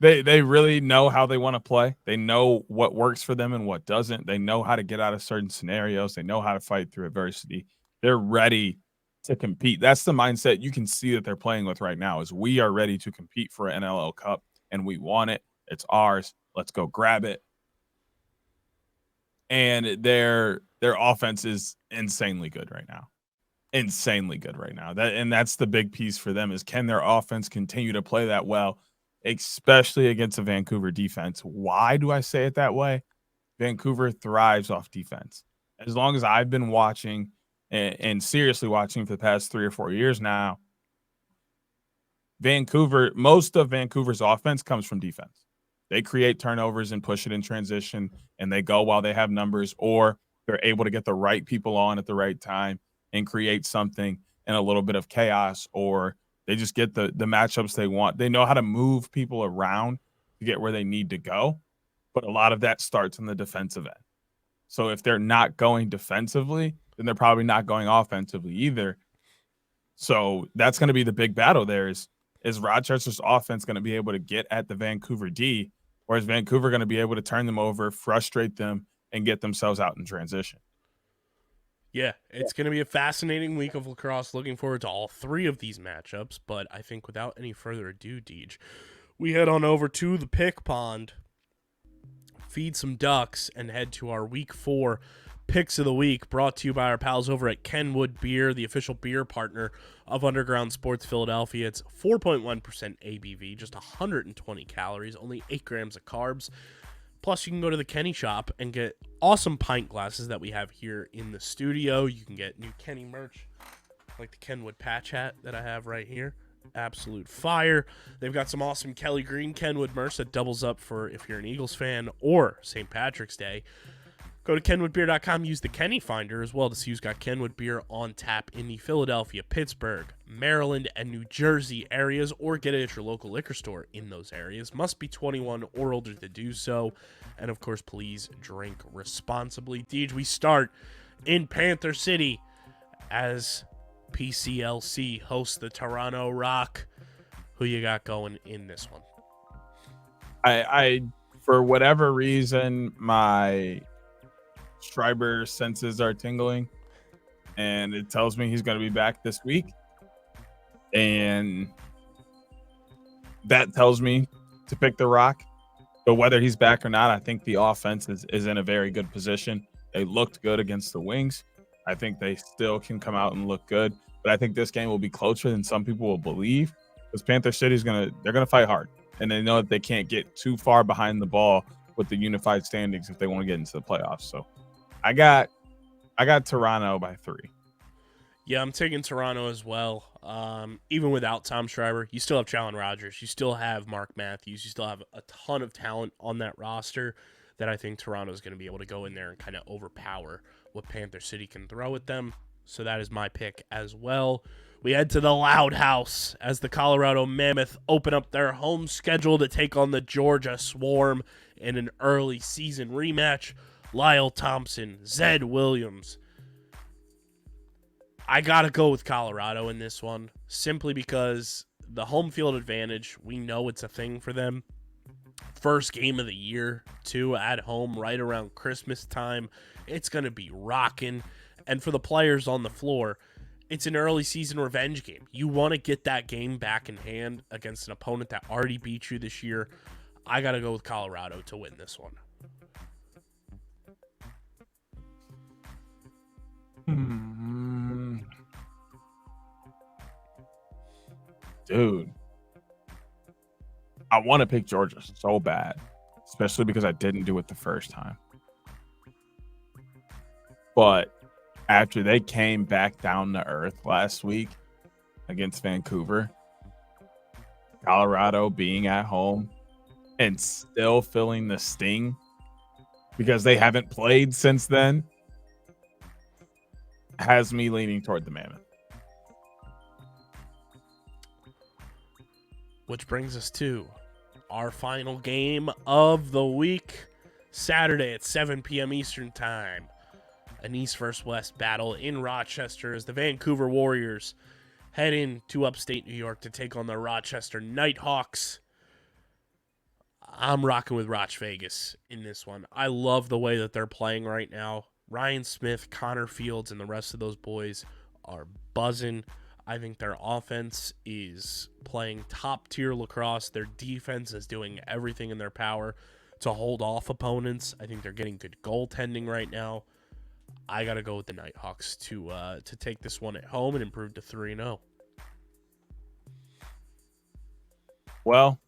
They really know how they want to play. They know what works for them and what doesn't. They know how to get out of certain scenarios. They know how to fight through adversity. They're ready to compete. That's the mindset you can see that they're playing with right now, is we are ready to compete for an NLL Cup, and we want it. It's ours. Let's go grab it. And their offense is insanely good right now. That's the big piece for them, is can their offense continue to play that well, especially against a Vancouver defense. Why do I say it that way? Vancouver thrives off defense. As long as I've been watching and seriously watching for the past 3 or 4 years now, most of Vancouver's offense comes from defense. They create turnovers and push it in transition, and they go while they have numbers, or they're able to get the right people on at the right time and create something in a little bit of chaos, or they just get the matchups they want. They know how to move people around to get where they need to go, but a lot of that starts in the defensive end. So if they're not going defensively, then they're probably not going offensively either. So that's going to be the big battle there, is Rochester's offense going to be able to get at the Vancouver D, or is Vancouver going to be able to turn them over, frustrate them, and get themselves out in transition? Yeah, it's going to be a fascinating week of lacrosse. Looking forward to all 3 of these matchups, but I think without any further ado, Deej, we head on over to the Pick Pond, feed some ducks, and head to our Week 4 Picks of the Week, brought to you by our pals over at Kenwood Beer, the official beer partner of Underground Sports Philadelphia. It's 4.1% ABV, just 120 calories, only 8 grams of carbs. Plus, you can go to the Kenny shop and get awesome pint glasses that we have here in the studio. You can get new Kenny merch, like the Kenwood patch hat that I have right here. Absolute fire. They've got some awesome Kelly Green Kenwood merch that doubles up for if you're an Eagles fan or St. Patrick's Day. Go to kenwoodbeer.com, use the Kenny Finder as well to see who's got Kenwood beer on tap in the Philadelphia, Pittsburgh, Maryland, and New Jersey areas, or get it at your local liquor store in those areas. Must be 21 or older to do so. And of course, please drink responsibly. Deej, we start in Panther City as PCLC hosts the Toronto Rock. Who you got going in this one? I for whatever reason, my Schreiber senses are tingling, and it tells me he's going to be back this week, and that tells me to pick the Rock. But whether he's back or not, I think the offense is in a very good position. They looked good against the Wings. I think they still can come out and look good. but I think this game will be closer than some people will believe, because Panther City's they're gonna fight hard, and they know that they can't get too far behind the ball with the unified standings if they want to get into the playoffs. So I got Toronto by 3. Yeah, I'm taking Toronto as well. Even without Tom Schreiber, you still have Challen Rogers. You still have Mark Matthews. You still have a ton of talent on that roster that I think Toronto is going to be able to go in there and kind of overpower what Panther City can throw at them. So that is my pick as well. We head to the Loud House as the Colorado Mammoth open up their home schedule to take on the Georgia Swarm in an early season rematch. Lyle Thompson, Zed Williams. I got to go with Colorado in this one, simply because the home field advantage, we know it's a thing for them. First game of the year, too, at home, right around Christmas time. It's going to be rocking. And for the players on the floor, it's an early season revenge game. You want to get that game back in hand against an opponent that already beat you this year. I got to go with Colorado to win this one. Dude, I want to pick Georgia so bad, especially because I didn't do it the first time. But after they came back down to earth last week against Vancouver, Colorado being at home and still feeling the sting because they haven't played since then has me leaning toward the Mammoth. Which brings us to our final game of the week, Saturday at 7 p.m. Eastern Time. An East versus West battle in Rochester as the Vancouver Warriors head into upstate New York to take on the Rochester Nighthawks. I'm rocking with Roch Vegas in this one. I love the way that they're playing right now. Ryan Smith, Connor Fields, and the rest of those boys are buzzing. I think their offense is playing top-tier lacrosse. Their defense is doing everything in their power to hold off opponents. I think they're getting good goaltending right now. I got to go with the Nighthawks to take this one at home and improve to 3-0. Well,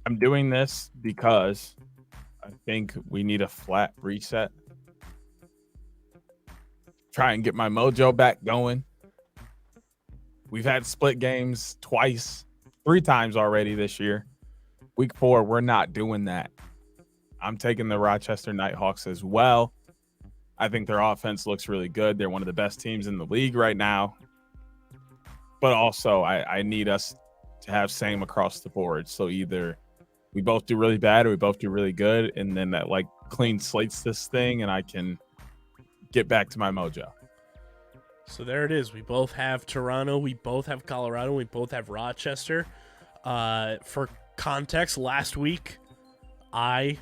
I'm doing this because I think we need a flat reset. Try and get my mojo back going. We've had split games 3 times already this year. Week 4, we're not doing that. I'm taking the Rochester Nighthawks as well. I think their offense looks really good. They're one of the best teams in the league right now. But also, I need us to have same across the board. So either we both do really bad or we both do really good, and then that like clean slates this thing, and I can get back to my mojo. So there it is. We both have Toronto. We both have Colorado. We both have Rochester. For context, last week I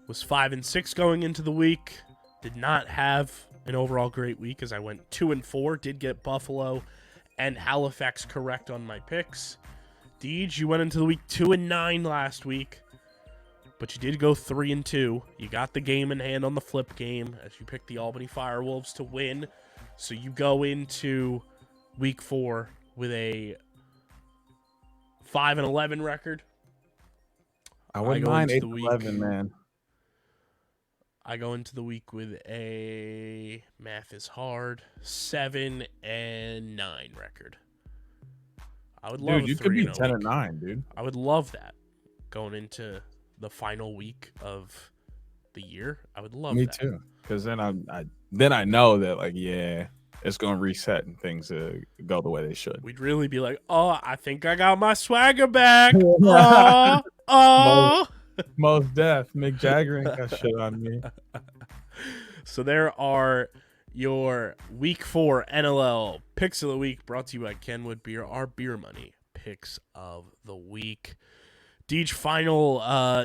was 5-6 going into the week. Did not have an overall great week as I went 2-4. Did get Buffalo and Halifax correct on my picks. Deej, you went into the week 2-9 last week, but you did go 3-2. You got the game in hand on the flip game as you picked the Albany FireWolves to win. So you go into week 4 with a 5-11 record. I wouldn't mind 8-11, man. I go into the week with a, math is hard, 7-9 record. I would love dude, you could be 10-9, dude. I would love that going into the final week of the year. I would love that. Me too, because then I know that like it's gonna reset and things go the way they should. We'd really be like, oh, I think I got my swagger back. Most deaf. Mick Jagger ain't got shit on me. So there are your week 4 NLL picks of the week, brought to you by Kenwood Beer, our beer money picks of the week. Deej, final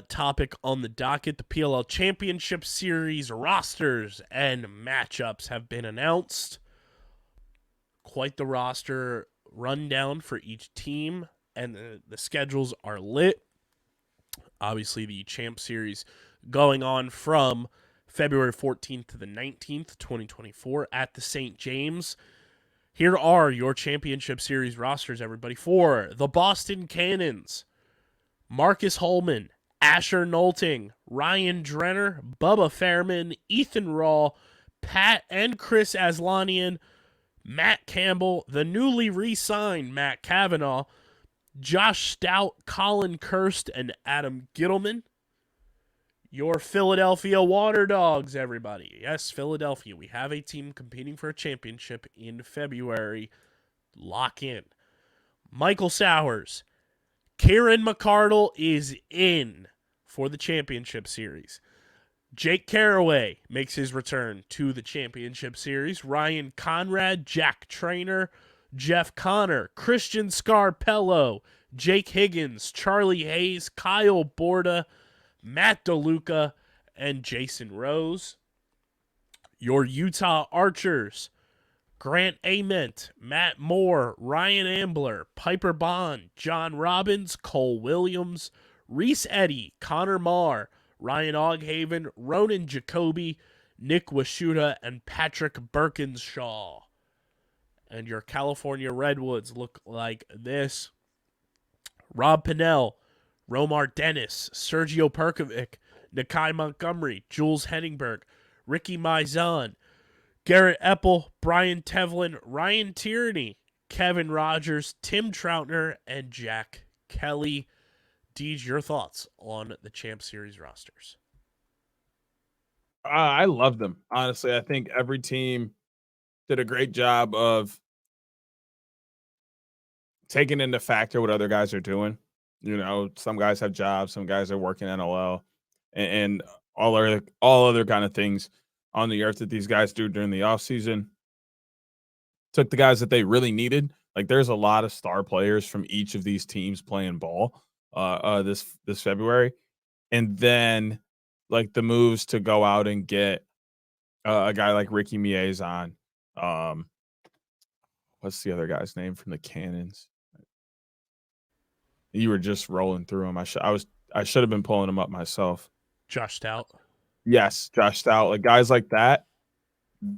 topic on the docket. The PLL Championship Series rosters and matchups have been announced. Quite the roster rundown for each team, and the schedules are lit. Obviously, the Champ Series going on from February 14th to the 19th, 2024 at the St. James. Here are your championship series rosters, everybody. For the Boston Cannons, Marcus Holman, Asher Nolting, Ryan Drenner, Bubba Fairman, Ethan Raw, Pat and Chris Aslanian, Matt Campbell, the newly re-signed Matt Cavanaugh, Josh Stout, Colin Kirst, and Adam Gittleman. Your Philadelphia Water Dogs, everybody. Yes, Philadelphia. We have a team competing for a championship in February. Lock in. Michael Sowers. Kieran McCardle is in for the championship series. Jake Carraway makes his return to the championship series. Ryan Conrad, Jack Trainer, Jeff Connor, Christian Scarpello, Jake Higgins, Charlie Hayes, Kyle Borda, Matt DeLuca, and Jason Rose. Your Utah Archers, Grant Ament, Matt Moore, Ryan Ambler, Piper Bond, John Robbins, Cole Williams, Reese Eddy, Connor Marr, Ryan Oghaven, Ronan Jacoby, Nick Washuta, and Patrick Birkinshaw. And your California Redwoods look like this. Rob Pinnell, Romar Dennis, Sergio Perkovic, Nakai Montgomery, Jules Henningberg, Ricky Mizan, Garrett Epple, Brian Tevlin, Ryan Tierney, Kevin Rogers, Tim Troutner, and Jack Kelly. Deej, your thoughts on the Champ Series rosters? I love them. Honestly, I think every team did a great job of taking into factor what other guys are doing. You know, some guys have jobs, some guys are working NLL, and all other kind of things on the earth that these guys do during the offseason. Took the guys that they really needed. Like, there's a lot of star players from each of these teams playing ball this February, and then like the moves to go out and get a guy like Ricky Miezon. What's the other guy's name from the Cannons? You were just rolling through them. I should have been pulling them up myself. Josh Stout. Yes, Josh Stout. Like, guys like that.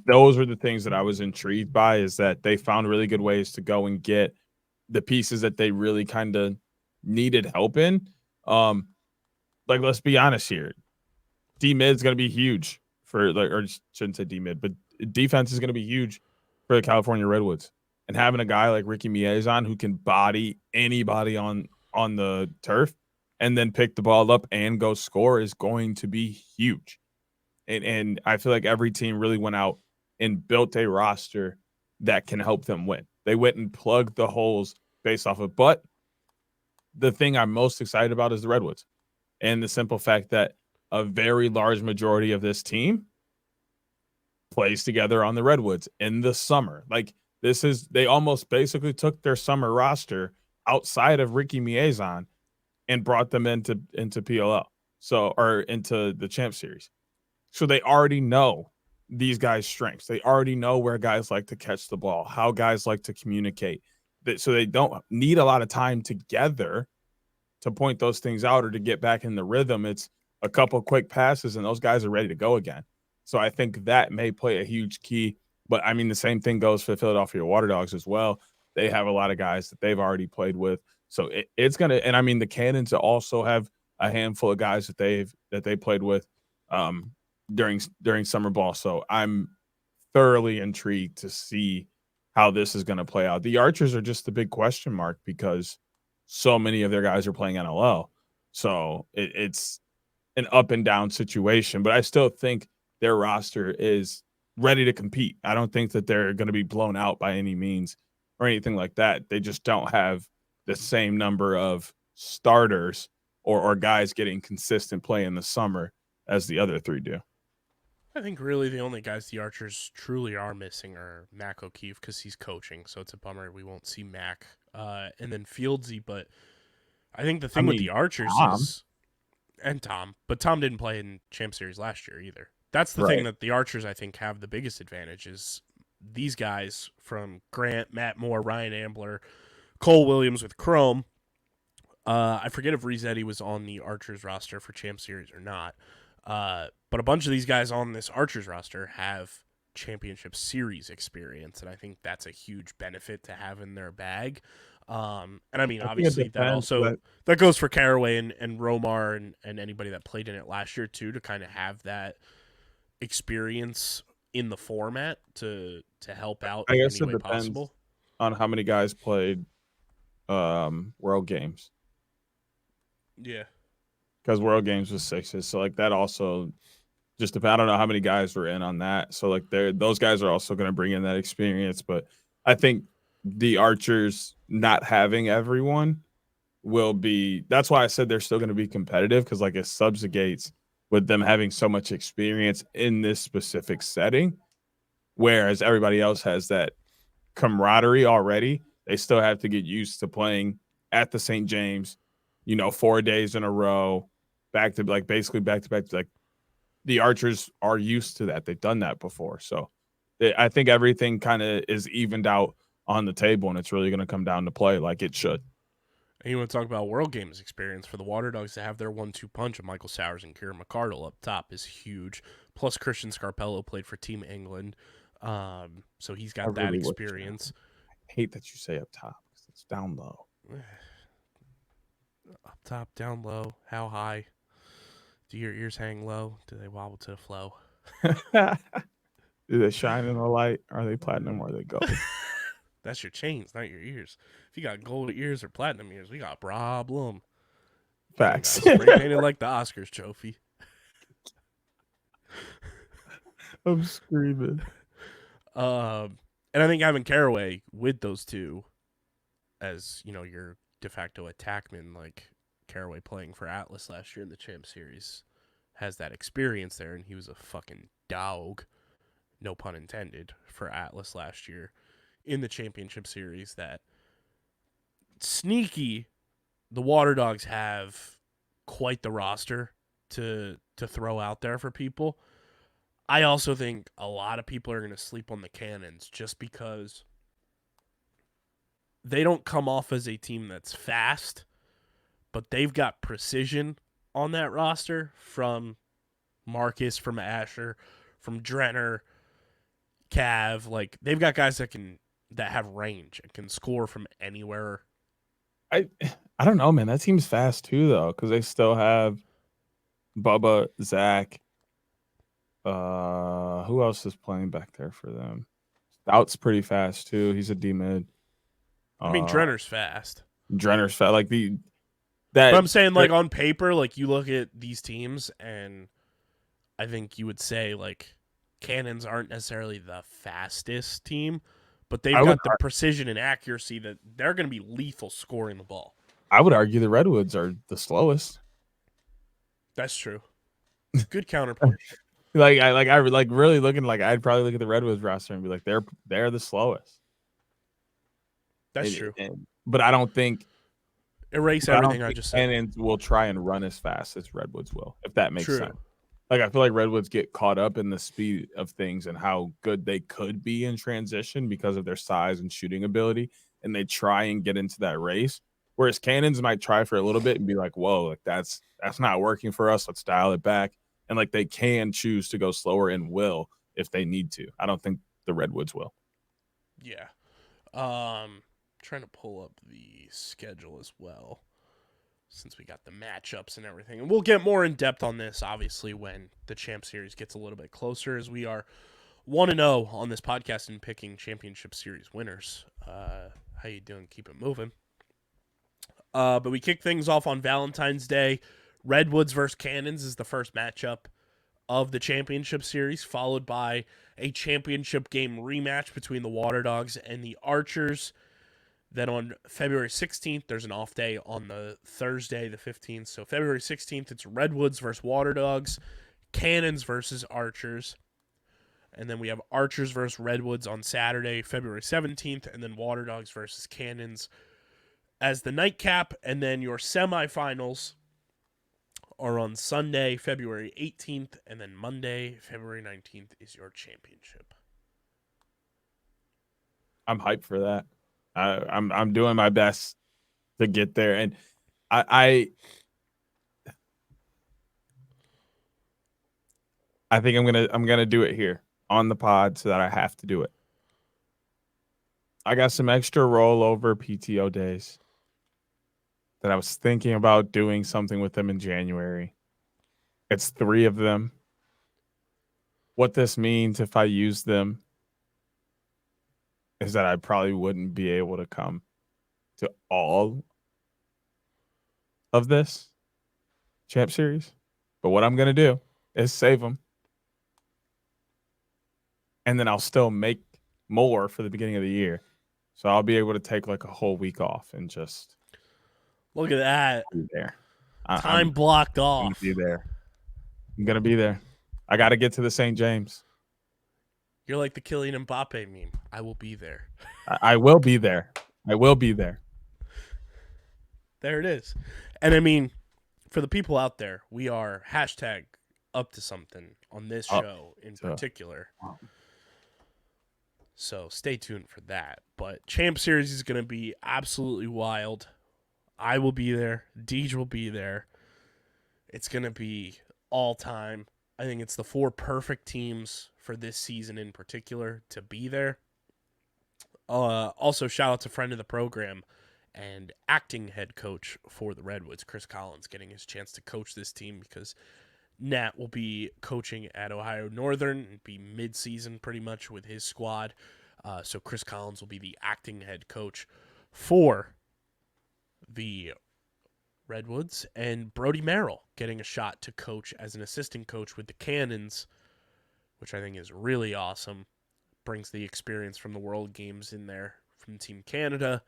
Those were the things that I was intrigued by, is that they found really good ways to go and get the pieces that they really kind of needed help in. Like, let's be honest here. D-mid's going to be huge for, like, or shouldn't say D-mid, but defense is going to be huge for the California Redwoods. And having a guy like Ricky Miezon who can body anybody on the turf and then pick the ball up and go score is going to be huge. And I feel like every team really went out and built a roster that can help them win. They went and plugged the holes based off of. But the thing I'm most excited about is the Redwoods, and the simple fact that a very large majority of this team plays together on the Redwoods in the summer. Like, they almost basically took their summer roster outside of Ricky Miezon and brought them into PLL. Or into the Champ Series. So they already know these guys' strengths. They already know where guys like to catch the ball, how guys like to communicate. So they don't need a lot of time together to point those things out or to get back in the rhythm. It's a couple quick passes and those guys are ready to go again. So I think that may play a huge key. But, I mean, the same thing goes for the Philadelphia Water Dogs as well. They have a lot of guys that they've already played with. So it's going to – and, I mean, the Cannons also have a handful of guys that they played with during summer ball. So I'm thoroughly intrigued to see how this is going to play out. The Archers are just the big question mark because so many of their guys are playing NLL. So it's an up and down situation, but I still think their roster is ready to compete. I don't think that they're going to be blown out by any means or anything like that. They just don't have the same number of starters or guys getting consistent play in the summer as the other three do. I think really the only guys the Archers truly are missing are Mac O'Keefe because he's coaching, so it's a bummer we won't see Mac. And then Fieldsy, but I think the thing with the Archers is – and Tom. But Tom didn't play in Champ Series last year either. That's the thing that the Archers, I think, have the biggest advantage is these guys from Grant, Matt Moore, Ryan Ambler, Cole Williams with Chrome. I forget if Rezetti was on the Archers roster for Champ Series or not. But a bunch of these guys on this Archers roster have championship series experience, and I think that's a huge benefit to have in their bag. And I mean, obviously, that goes for Caraway and Romar and anybody that played in it last year too, to kind of have that experience in the format to help out in any way possible. On how many guys played World Games. Yeah, because World Games was 6s, so like that also just I don't know how many guys were in on that. So like those guys are also going to bring in that experience, but I think the Archers not having everyone will be. That's why I said they're still going to be competitive, because like it subjugates with them having so much experience in this specific setting, whereas everybody else has that camaraderie already. They still have to get used to playing at the St. James, 4 days in a row, back to back. Like the Archers are used to that. They've done that before. So I think everything kind of is evened out on the table, and it's really going to come down to play like it should. And you want to talk about World Games experience for the Water Dogs to have their 1-2 punch of Michael Sowers and Kieran McCardle up top is huge. Plus Christian Scarpello played for Team England. So he's got that experience. I hate that you say up top because it's down low. Up top, down low, how high? Do your ears hang low? Do they wobble to the flow? Do they shine in the light? Are they platinum or are they gold? That's your chains, not your ears. If you got gold ears or platinum ears, we got a problem. Facts. Spray painted like the Oscars trophy. I'm screaming. And I think having Caraway with those two as, your de facto attackman, like Caraway playing for Atlas last year in the Champ Series, has that experience there, and he was a fucking dog, no pun intended, for Atlas last year in the Championship Series. That sneaky, the Water Dogs have quite the roster to throw out there for people. I also think a lot of people are going to sleep on the Cannons just because they don't come off as a team that's fast, but they've got precision on that roster from Marcus, from Asher, from Drenner, Cav. Like, they've got guys that have range and can score from anywhere. I don't know, man. That team's fast too, though, because they still have Bubba, Zach. Who else is playing back there for them? Stout's pretty fast too. He's a D-mid. I mean, Drenner's fast. Drenner's fast. Like that. But I'm saying, like, on paper, like, you look at these teams, and I think you would say, like, Cannons aren't necessarily the fastest team, but they've got the precision and accuracy that they're going to be lethal scoring the ball. I would argue the Redwoods are the slowest. That's true. Good counterpoint. I really looking, like, I'd probably look at the Redwoods roster and be like, they're the slowest. That's true. But I don't think erase everything I just said. Cannons will try and run as fast as Redwoods will, if that makes sense. Like, I feel like Redwoods get caught up in the speed of things and how good they could be in transition because of their size and shooting ability, and they try and get into that race. Whereas Cannons might try for a little bit and be like, whoa, like that's not working for us. Let's dial it back. And like they can choose to go slower and will if they need to. I don't think the Redwoods will. Yeah. Trying to pull up the schedule as well, since we got the matchups and everything. And we'll get more in depth on this, obviously, when the Champ Series gets a little bit closer, as we are 1-0 on this podcast in picking Championship Series winners. How you doing? Keep it moving. But we kick things off on Valentine's Day. Redwoods versus Cannons is the first matchup of the Championship Series, followed by a championship game rematch between the Water Dogs and the Archers. Then on February 16th, there's an off day on the Thursday, the 15th. So February 16th, it's Redwoods versus Water Dogs, Cannons versus Archers. And then we have Archers versus Redwoods on Saturday, February 17th, and then Water Dogs versus Cannons as the nightcap. And then your semifinals are on Sunday, February 18th, and then Monday, February 19th is your championship. I'm hyped for that. I'm doing my best to get there, and I think I'm gonna do it here. on the pod so that I have to do it. I got some extra rollover PTO days that I was thinking about doing something with them in January. It's 3 of them. What this means if I use them is that I probably wouldn't be able to come to all of this Champ Series. But what I'm going to do is save them. And then I'll still make more for the beginning of the year. So I'll be able to take like a whole week off and just look at that. Be there. Time blocked off. I'm going to be there. I'm going to be there. I got to get to the St. James. You're like the Kylian Mbappe meme. I will be there. I will be there. I will be there. There it is. And I mean, for the people out there, we are hashtag up to something on this show in particular. So stay tuned for that. But Champ Series is going to be absolutely wild. I will be there. Deej will be there. It's going to be all time. I think it's the 4 perfect teams for this season in particular to be there. Also, shout out to friend of the program and acting head coach for the Redwoods, Chris Collins, getting his chance to coach this team because Nat will be coaching at Ohio Northern and be mid-season pretty much with his squad. So Chris Collins will be the acting head coach for the Redwoods, and Brody Merrill getting a shot to coach as an assistant coach with the Cannons, which I think is really awesome. Brings the experience from the World Games in there from Team Canada.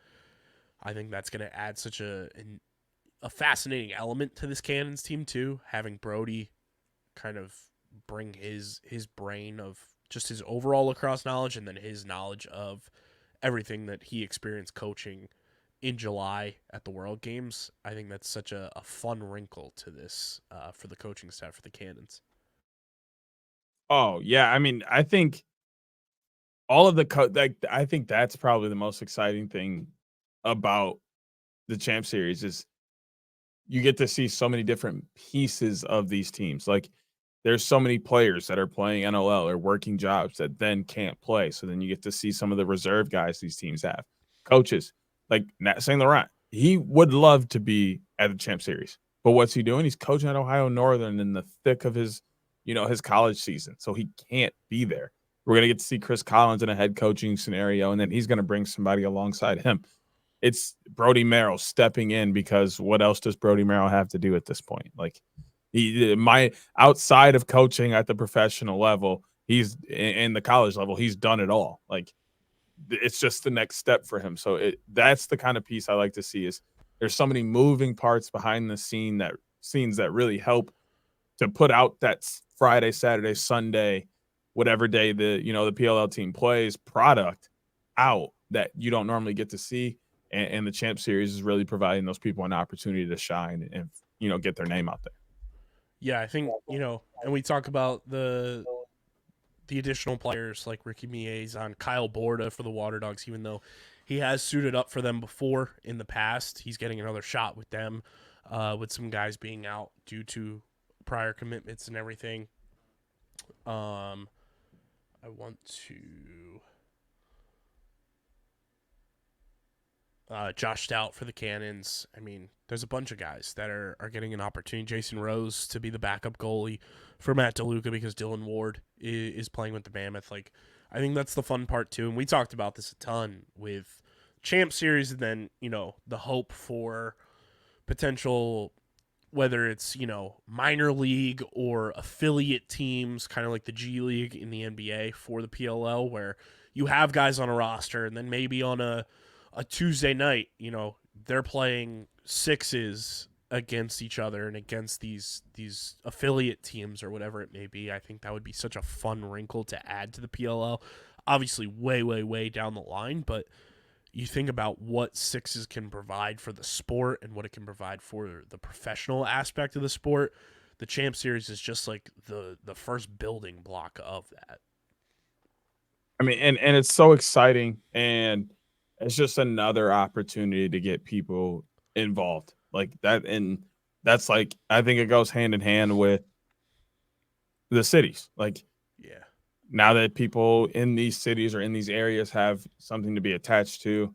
I think that's going to add such a fascinating element to this Cannons team too, having Brody kind of bring his brain of just his overall lacrosse knowledge and then his knowledge of everything that he experienced coaching in July at the World Games. I think that's such a fun wrinkle to this for the coaching staff for the Cannons. Oh, yeah. I mean, I think all of the I think that's probably the most exciting thing about the Champ Series is you get to see so many different pieces of these teams. Like, there's so many players that are playing NLL or working jobs that then can't play. So then you get to see some of the reserve guys these teams have. Coaches, like Nat St. Laurent, he would love to be at the Champ Series. But what's he doing? He's coaching at Ohio Northern in the thick of his, his college season. So he can't be there. We're going to get to see Chris Collins in a head coaching scenario, and then he's going to bring somebody alongside him. It's Brody Merrill stepping in because what else does Brody Merrill have to do at this point? Like, outside of coaching at the professional level, he's in the college level, he's done it all. Like, it's just the next step for him. So that's the kind of piece I like to see is there's so many moving parts behind the scenes that really help to put out that Friday, Saturday, Sunday, whatever day the PLL team plays product out that you don't normally get to see. And the Champ Series is really providing those people an opportunity to shine and, get their name out there. Yeah, I think, and we talk about the additional players like Ricky Miezon, Kyle Borda for the Water Dogs, even though he has suited up for them before in the past. He's getting another shot with them, with some guys being out due to prior commitments and everything. I want to... Josh Stout for the Cannons. I mean, there's a bunch of guys that are getting an opportunity. Jason Rose to be the backup goalie for Matt DeLuca because Dylan Ward is playing with the Mammoth. Like, I think that's the fun part too. And we talked about this a ton with Champ Series and then, the hope for potential, whether it's, minor league or affiliate teams, kind of like the G League in the NBA for the PLL, where you have guys on a roster and then maybe on a Tuesday night, they're playing sixes against each other and against these affiliate teams or whatever it may be. I think that would be such a fun wrinkle to add to the PLL. Obviously, way, way, way down the line, but you think about what sixes can provide for the sport and what it can provide for the professional aspect of the sport. The Champ Series is just like the first building block of that. I mean, and it's so exciting, and it's just another opportunity to get people involved like that. And that's like, I think it goes hand in hand with the cities. Like, yeah, now that people in these cities or in these areas have something to be attached to,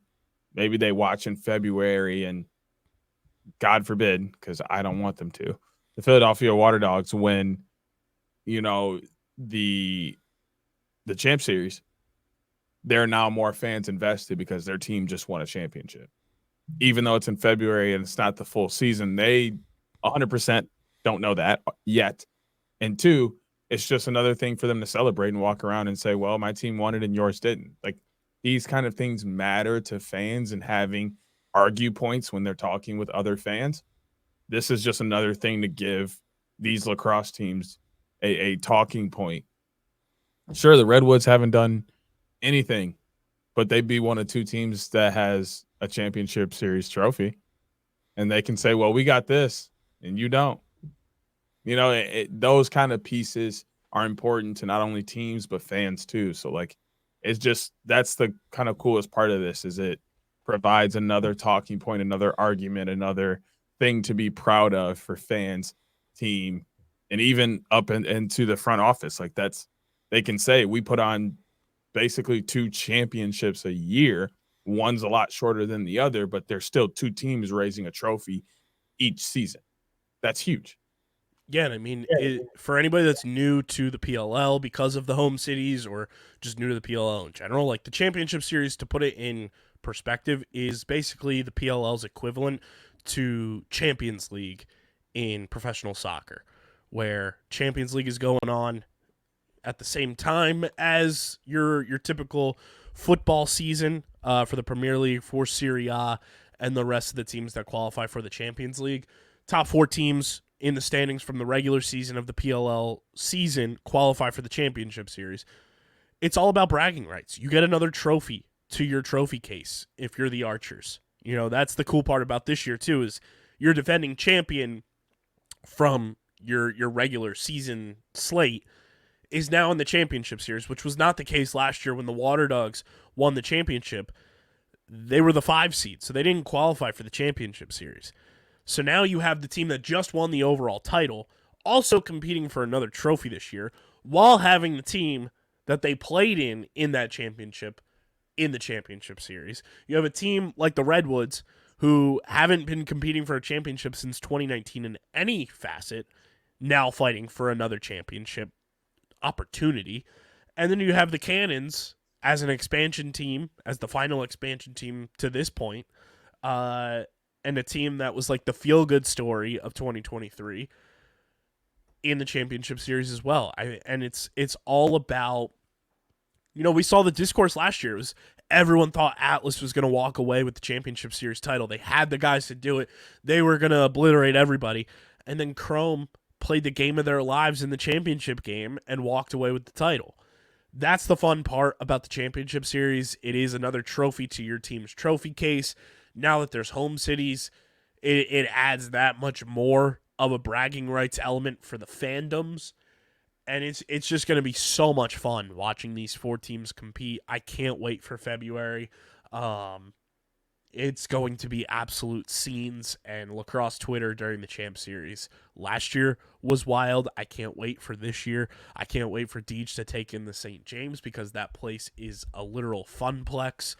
maybe they watch in February and God forbid, because I don't want them to, the Philadelphia Water Dogs win, the Champ Series. There are now more fans invested because their team just won a championship. Even though it's in February and it's not the full season, they 100% don't know that yet. And two, it's just another thing for them to celebrate and walk around and say, well, my team won it and yours didn't. Like, these kind of things matter to fans, and having argue points when they're talking with other fans. This is just another thing to give these lacrosse teams a talking point. Sure, the Redwoods haven't done anything, but they'd be one of two teams that has a championship series trophy, and they can say, well, we got this and you don't. Those kind of pieces are important to not only teams but fans too. So like, it's just, that's the kind of coolest part of this, is it provides another talking point, another argument, another thing to be proud of for fans, team, and even up into the front office. Like, they can say we put on basically 2 championships a year. One's a lot shorter than the other, but there's still 2 teams raising a trophy each season. That's huge. Yeah, and I mean, for anybody that's new to the PLL because of the home cities, or just new to the PLL in general, like, the Championship Series, to put it in perspective, is basically the PLL's equivalent to Champions League in professional soccer, where Champions League is going on at the same time as your typical football season for the Premier League, for Serie A, and the rest of the teams that qualify for the Champions League. Top 4 teams in the standings from the regular season of the PLL season qualify for the Championship Series. It's all about bragging rights. You get another trophy to your trophy case if you're the Archers. That's the cool part about this year too, is you're defending champion from your regular season slate is now in the Championship Series, which was not the case last year when the Water Dogs won the championship. They were the 5 seed, so they didn't qualify for the Championship Series. So now you have the team that just won the overall title also competing for another trophy this year, while having the team that they played in that championship in the Championship Series. You have a team like the Redwoods, who haven't been competing for a championship since 2019 in any facet, now fighting for another championship opportunity. And then you have the Cannons as an expansion team, as the final expansion team to this point, and a team that was like the feel-good story of 2023 in the Championship Series as well. And it's all about, we saw the discourse last year. It was, everyone thought Atlas was going to walk away with the Championship Series title. They had the guys to do it. They were going to obliterate everybody. And then Chrome played the game of their lives in the championship game and walked away with the title. That's the fun part about the Championship Series. It is another trophy to your team's trophy case. Now that there's home cities, it adds that much more of a bragging rights element for the fandoms. And it's just going to be so much fun watching these 4 teams compete. I can't wait for February. It's going to be absolute scenes, and Lacrosse Twitter during the Champ Series last year was wild. I can't wait for this year. I can't wait for Deej to take in the St. James, because that place is a literal funplex,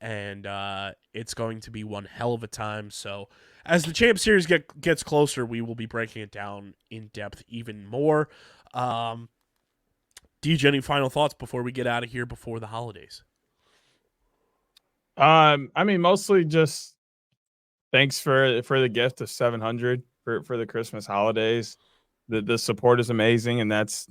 and it's going to be one hell of a time. So as the Champ Series gets closer, we will be breaking it down in depth even more. Deej, any final thoughts before we get out of here before the holidays? I mean, mostly just thanks for the gift of 700 for the Christmas holidays. The support is amazing, and that's,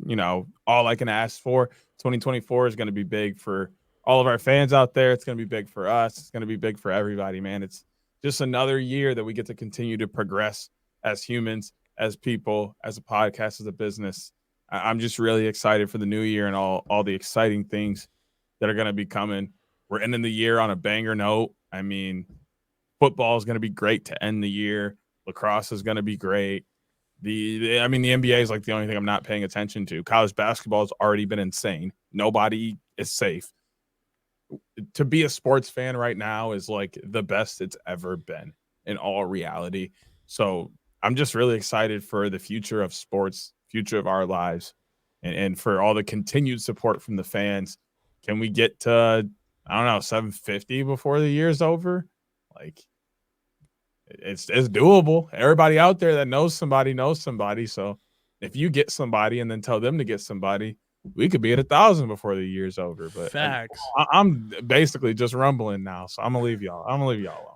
all I can ask for. 2024 is going to be big for all of our fans out there. It's going to be big for us. It's going to be big for everybody, man. It's just another year that we get to continue to progress as humans, as people, as a podcast, as a business. I'm just really excited for the new year and all the exciting things that are going to be coming. We're ending the year on a banger note. I mean, football is going to be great to end the year. Lacrosse is going to be great. The NBA is like the only thing I'm not paying attention to. College basketball has already been insane. Nobody is safe. To be a sports fan right now is like the best it's ever been in all reality. So I'm just really excited for the future of sports, future of our lives. and for all the continued support from the fans. Can we get to, I don't know, 750 before the year's over? Like, it's doable. Everybody out there that knows somebody knows somebody. So if you get somebody and then tell them to get somebody, we could be at 1,000 before the year's over. But facts. I'm basically just rumbling now, so I'm gonna leave y'all alone.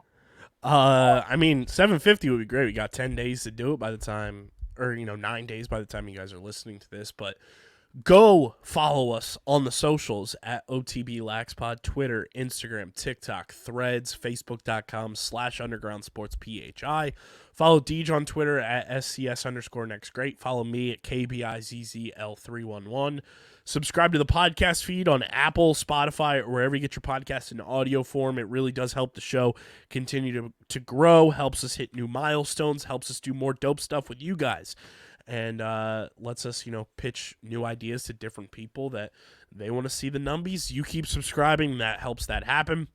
I mean, 750 would be great. We got 10 days to do it by the time, or 9 days by the time you guys are listening to this. But go follow us on the socials at OTBLaxPod, Twitter, Instagram, TikTok, Threads, Facebook.com/UndergroundSportsPHI. Follow Deej on Twitter at SCS_NextGreat. Follow me at KBIZZL311. Subscribe to the podcast feed on Apple, Spotify, or wherever you get your podcast in audio form. It really does help the show continue to grow, helps us hit new milestones, helps us do more dope stuff with you guys, and lets us, pitch new ideas to different people that they want to see the numbies. You keep subscribing. That helps that happen.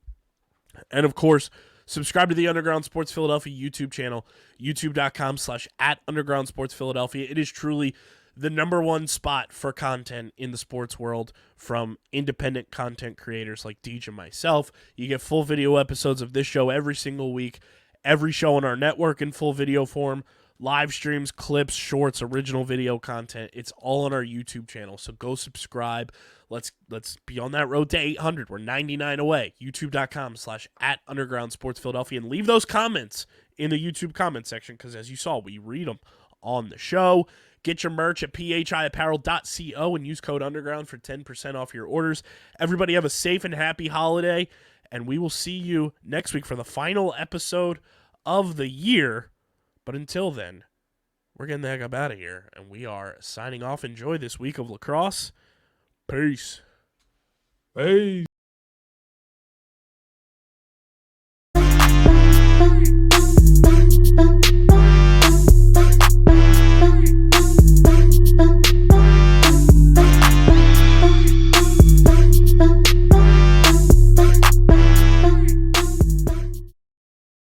And, of course, subscribe to the Underground Sports Philadelphia YouTube channel, youtube.com/@UndergroundSportsPhiladelphia. It is truly the number one spot for content in the sports world from independent content creators like Deej and myself. You get full video episodes of this show every single week, every show on our network in full video form, live streams, clips, shorts, original video content. It's all on our YouTube channel, so go subscribe. Let's be on that road to 800. We're 99 away. youtube.com/@UndergroundSportsPhiladelphia, and leave those comments in the YouTube comment section because, as you saw, we read them on the show. Get your merch at phiapparel.co and use code Underground for 10% off your orders. Everybody have a safe and happy holiday, and we will see you next week for the final episode of the year. But until then, we're getting the heck up out of here, and we are signing off. Enjoy this week of lacrosse. Peace. Peace.